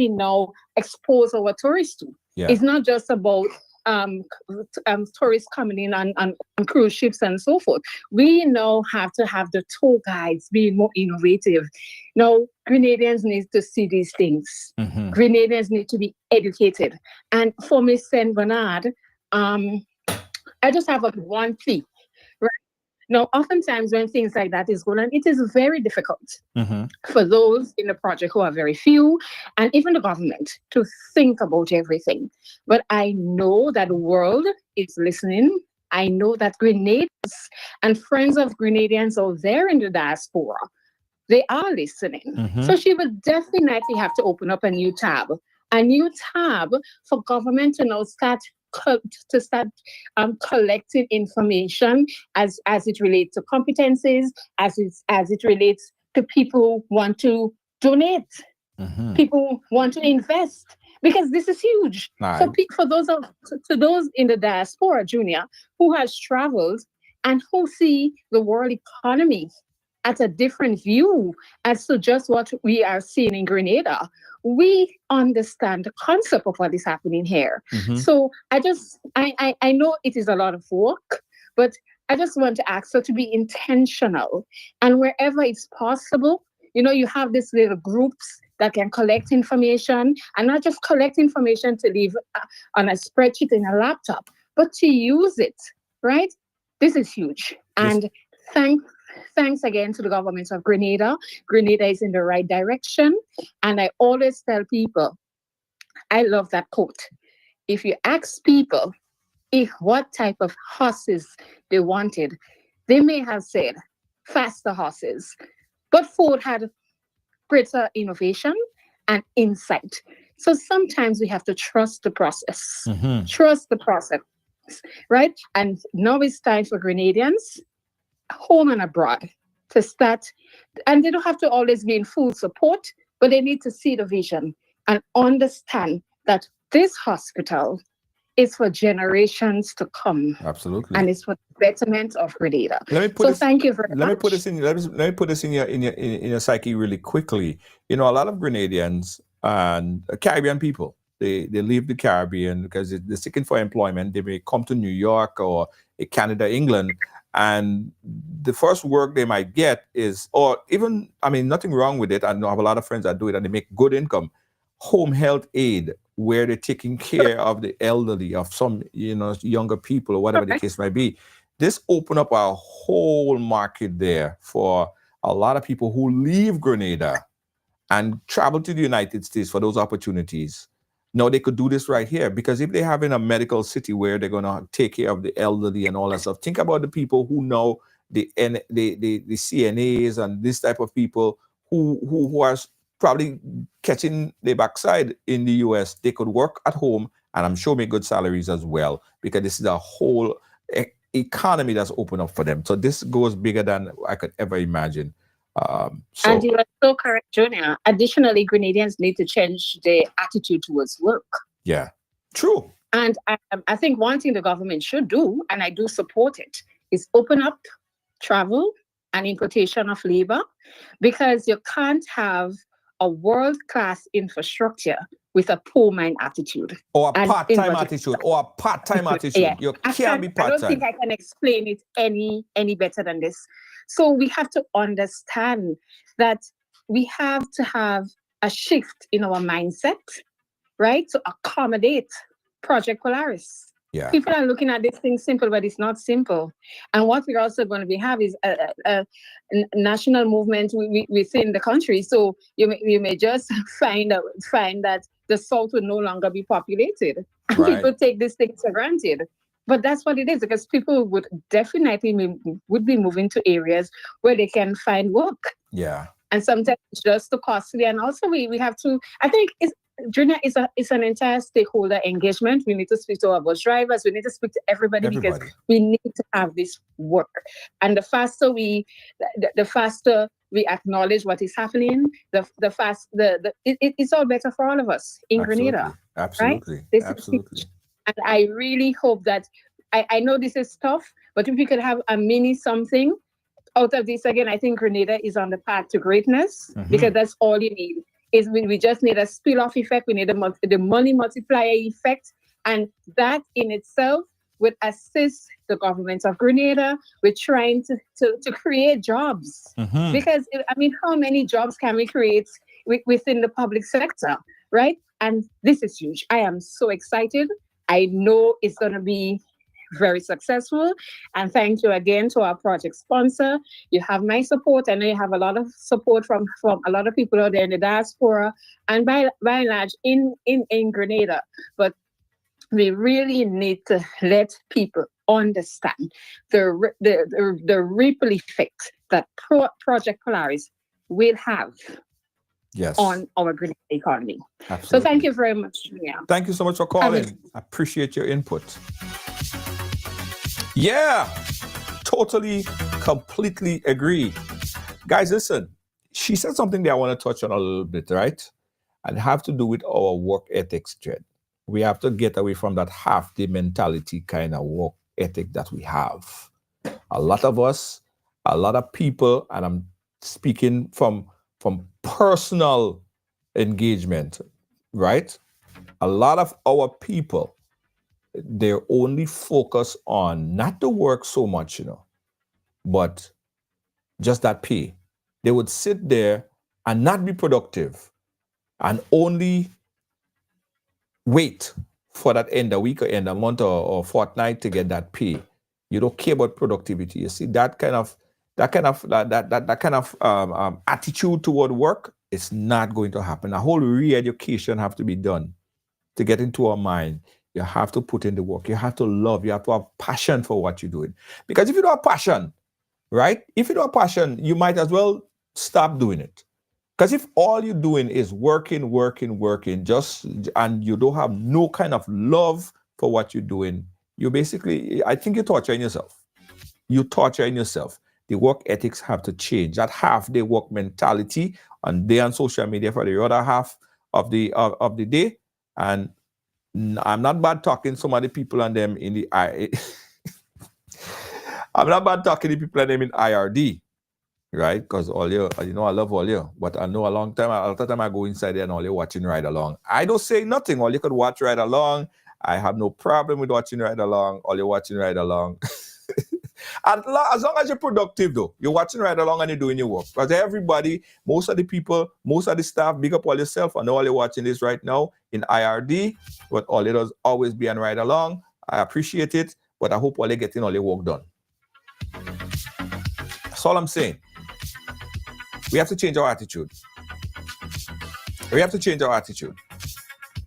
now expose our tourists to. Yeah. It's not just about tourists coming in on cruise ships and so forth. We now have to have the tour guides being more innovative. Now, Grenadians need to see these things. Grenadians need to be educated. And for Ms. St Bernard, I just have one plea. Right? Now, oftentimes when things like that is going on, it is very difficult for those in the project who are very few, and even the government, to think about everything. But I know that the world is listening. I know that Grenadians and friends of Grenadians out there in the diaspora, they are listening. So she would definitely have to open up a new tab for government to now start collecting information as it relates to competencies, as it relates to people who want to donate, people want to invest, because this is huge. Right. So for those in the diaspora, Junior, who has traveled and who see the world economy at a different view as to just what we are seeing in Grenada, we understand the concept of what is happening here. So I know it is a lot of work, but I just want to ask her to be intentional. And wherever it's possible, you have these little groups that can collect information, and not just collect information to leave on a spreadsheet in a laptop, but to use it, right? This is huge. And thanks again to the government of Grenada. Grenada is in the right direction. And I always tell people, I love that quote. If you ask people what type of horses they wanted, they may have said faster horses. But Ford had greater innovation and insight. So sometimes we have to trust the process. Trust the process, right? And now it's time for Grenadians, home and abroad, to start, and they don't have to always be in full support, but they need to see the vision and understand that this hospital is for generations to come. Absolutely. And it's for the betterment of Grenada. Thank you very much. Let me put this in your psyche really quickly. You know, a lot of Grenadians and Caribbean people, they leave the Caribbean because they're seeking for employment. They may come to New York or Canada, England, and the first work they might get is, or even, I mean, nothing wrong with it. I know I have a lot of friends that do it and they make good income. Home health aid, where they're taking care of the elderly, of some, you know, younger people or whatever the case might be. This opened up a whole market there for a lot of people who leave Grenada and travel to the United States for those opportunities. Now they could do this right here, because if they have in a medical city where they're going to take care of the elderly and all that stuff, think about the people who know the CNAs and this type of people who are probably catching their backside in the US. They could work at home and I'm sure make good salaries as well, because this is a whole economy that's open up for them. So this goes bigger than I could ever imagine. And you are so correct, Junior. Additionally, Grenadians need to change their attitude towards work. Yeah, true. And I think one thing the government should do, and I do support it, is open up travel and importation of labor, because you can't have a world-class infrastructure with a poor mind attitude. Or a part-time attitude. Yeah. You can't be part-time. I don't think I can explain it any better than this. So we have to understand that we have to have a shift in our mindset, right? To accommodate Project Polaris. Yeah. People are looking at this thing simple, but it's not simple. And what we're also going to have is a national movement within the country. So you may just find that the South will no longer be populated. And right. People take these things for granted. But that's what it is, because people would definitely be moving to areas where they can find work. Yeah. And sometimes it's just too costly. And also we have to, I think Junior is an entire stakeholder engagement. We need to speak to our bus drivers. We need to speak to everybody. Because we need to have this work. And the faster we acknowledge what is happening, it's all better for all of us in Grenada. Absolutely. Right? Absolutely. And I really hope that, I know this is tough, but if we could have a mini something out of this, again, I think Grenada is on the path to greatness, because that's all you need. We just need a spill-off effect. We need the money multiplier effect. And that in itself would assist the government of Grenada with trying to create jobs. Because, I mean, how many jobs can we create within the public sector, right? And this is huge. I am so excited. I know it's going to be very successful. And thank you again to our project sponsor. You have my support. I know you have a lot of support from a lot of people out there in the diaspora and by and large in Grenada. But we really need to let people understand the ripple effect that Project Polaris will have on our Grenada economy. Absolutely. So thank you very much, Julia. Thank you so much for calling. I appreciate your input. Yeah, totally, completely agree. Guys, listen, she said something that I want to touch on a little bit, right? And have to do with our work ethics, Jed. We have to get away from that half-day mentality kind of work ethic that we have. A lot of us, a lot of people, and I'm speaking from personal engagement, right? A lot of our people, they're only focused on not the work so much, but just that pay. They would sit there and not be productive and only wait for that end of week or end of month or fortnight to get that pay. You don't care about productivity. You see that kind of attitude toward work, it's not going to happen. A whole re-education have to be done to get into our mind. You have to put in the work. You have to love. You have to have passion for what you're doing. Because if you don't have passion, right? If you don't have passion, you might as well stop doing it. Because if all you're doing is working, and you don't have no kind of love for what you're doing, you basically, I think you're torturing yourself. You're torturing yourself. the work ethics have to change. That half-day work mentality on social media for the other half of the day. And I'm not bad talking some of the people on them in the I'm not bad talking to people on them in IRD, right? Because all you know, I love all you, but I know a lot of time I go inside there and all you're watching Ride Along. I don't say nothing. All you could watch Ride Along. I have no problem with watching Ride Along. All you're watching Ride Along. And as long as you're productive, though, you're watching Ride Along and you're doing your work. Because everybody, most of the people, most of the staff, big up all yourself. I know all you're watching this right now in IRD, but all it does always be on Ride Along. I appreciate it, but I hope all you're getting all your work done. That's all I'm saying. We have to change our attitude. We have to change our attitude.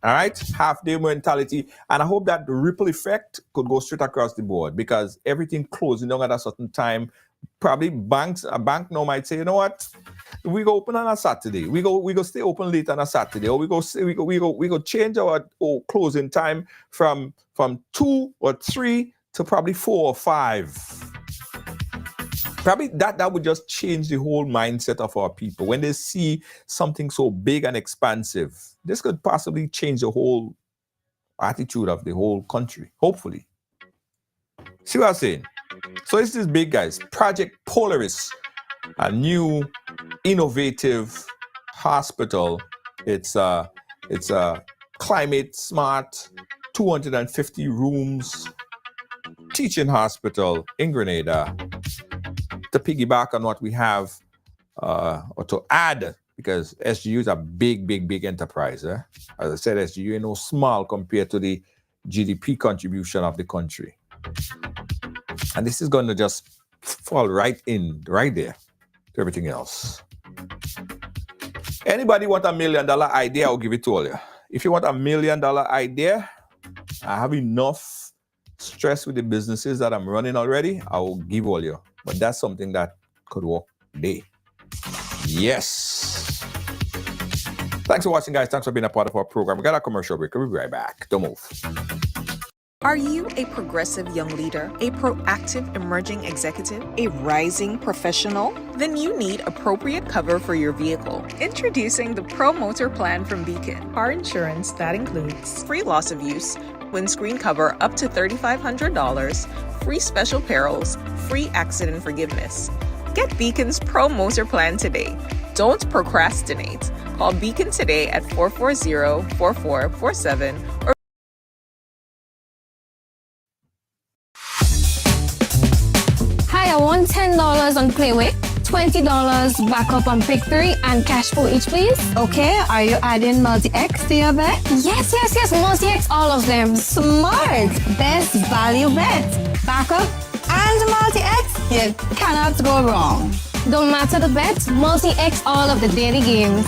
All right, half-day mentality, and I hope that the ripple effect could go straight across the board, because everything closing down at a certain time. Probably a bank now might say, you know what, we go open on a Saturday, we go stay open late on a Saturday, or we go change our closing time from 2 or 3 to probably 4 or 5. Probably that would just change the whole mindset of our people. When they see something so big and expansive, this could possibly change the whole attitude of the whole country, hopefully. See what I'm saying? So it's this big, guys. Project Polaris, a new innovative hospital. It's a climate smart, 250 rooms teaching hospital in Grenada. To piggyback on what we have, or to add, because SGU is a big enterprise. As I said, SGU is no small compared to the GDP contribution of the country. And this is going to just fall right there to everything else. Anybody want $1 million idea, I'll give it to all you. If you want $1 million idea, I have enough stress with the businesses that I'm running already, I will give all you. But that's something that could work today. Yes. Thanks for watching, guys. Thanks for being a part of our program. We got a commercial break. We'll be right back. Don't move. Are you a progressive young leader, a proactive emerging executive, a rising professional? Then you need appropriate cover for your vehicle. Introducing the Pro Motor Plan from Beacon. Car insurance that includes free loss of use, windscreen cover up to $3,500, free special perils, free accident forgiveness. Get Beacon's Pro Motor Plan today. Don't procrastinate. Call Beacon today at 440-4447 or Hi, I want $10 on Playway, $20 backup on Pick 3, and cash for each, please. Okay, are you adding multi-X to your bet? Yes, multi-X, all of them. Smart! Best value bet. Backup and multi-X. You cannot go wrong. Don't matter the bet, multi-X all of the daily games.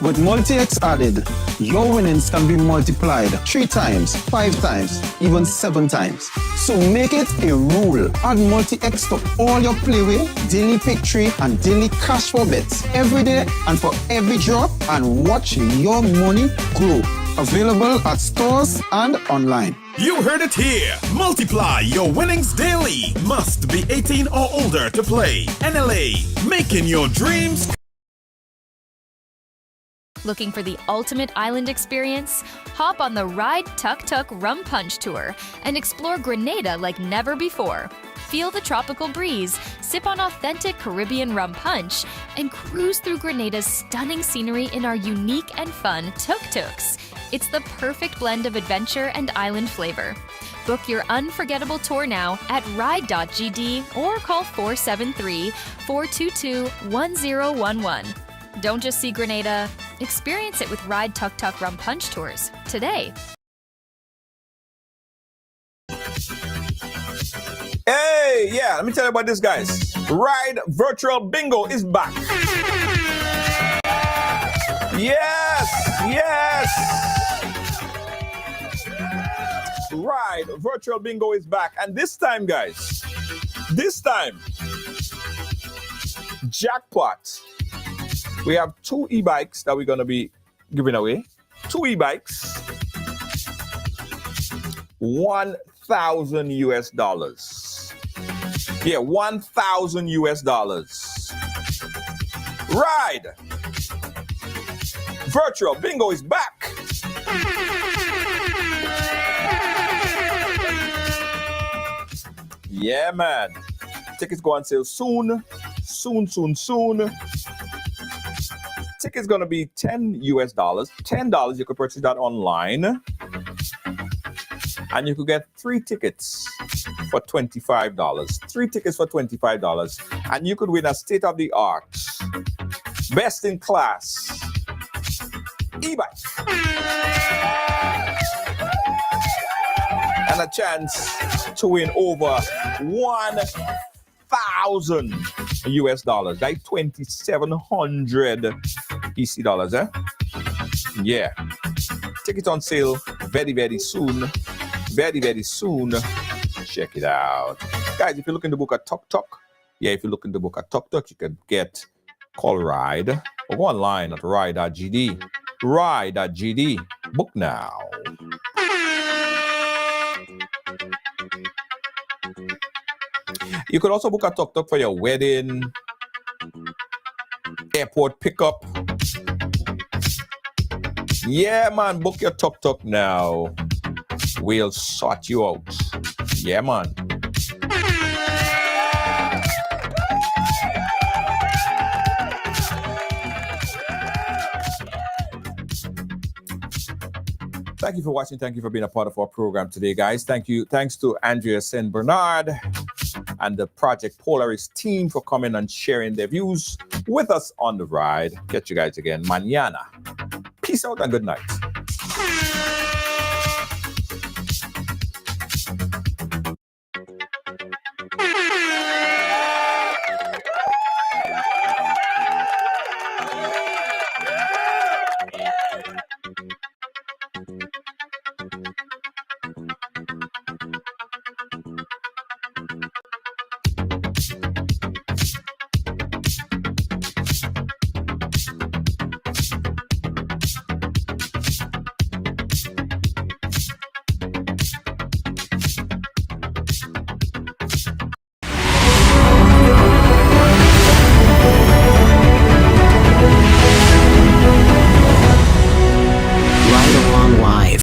With multi-X added, your winnings can be multiplied 3 times, 5 times, even 7 times. So make it a rule. Add multi-X to all your Playway, daily pick 3, and daily cash for bets every day and for every drop, and watch your money grow. Available at stores and online. You heard it here. Multiply your winnings daily. Must be 18 or older to play. NLA, making your dreams. Looking for the ultimate island experience? Hop on the Ride Tuk Tuk Rum Punch Tour and explore Grenada like never before. Feel the tropical breeze, sip on authentic Caribbean rum punch, and cruise through Grenada's stunning scenery in our unique and fun tuk-tuks. It's the perfect blend of adventure and island flavor. Book your unforgettable tour now at ride.gd or call 473-422-1011. Don't just see Grenada, experience it with Ride Tuk Tuk Rum Punch Tours today. Hey, yeah, let me tell you about this, guys. Ride Virtual Bingo is back. Yes. Ride Virtual Bingo is back. And this time, guys, jackpot. We have 2 e-bikes that we're going to be giving away. 2 e-bikes. $1,000 US. Yeah, 1,000 US dollars. Ride. Virtual bingo is back. Yeah, man. Tickets go on sale soon. Soon. Tickets gonna be $10 US. $10, you could purchase that online. And you could get 3 tickets for $25. 3 tickets for $25. And you could win a state-of-the-art, best-in-class e-bike. And a chance to win over 1,000 US dollars. Like 2,700 EC dollars, eh? Yeah. Tickets on sale very, very soon. Very soon. Check it out. Guys, if you're looking to book a tuk-tuk, you can call Ride or go online at ride.gd. Ride.gd. Book now. You could also book a tuk-tuk for your wedding, airport pickup. Yeah, man, book your tuk-tuk now. We'll sort you out. Yeah, man. Thank you for watching. Thank you for being a part of our program today, guys. Thanks to Andrea St Bernard and the Project Polaris team for coming and sharing their views with us on the ride. Catch you guys again mañana. Peace out and good night.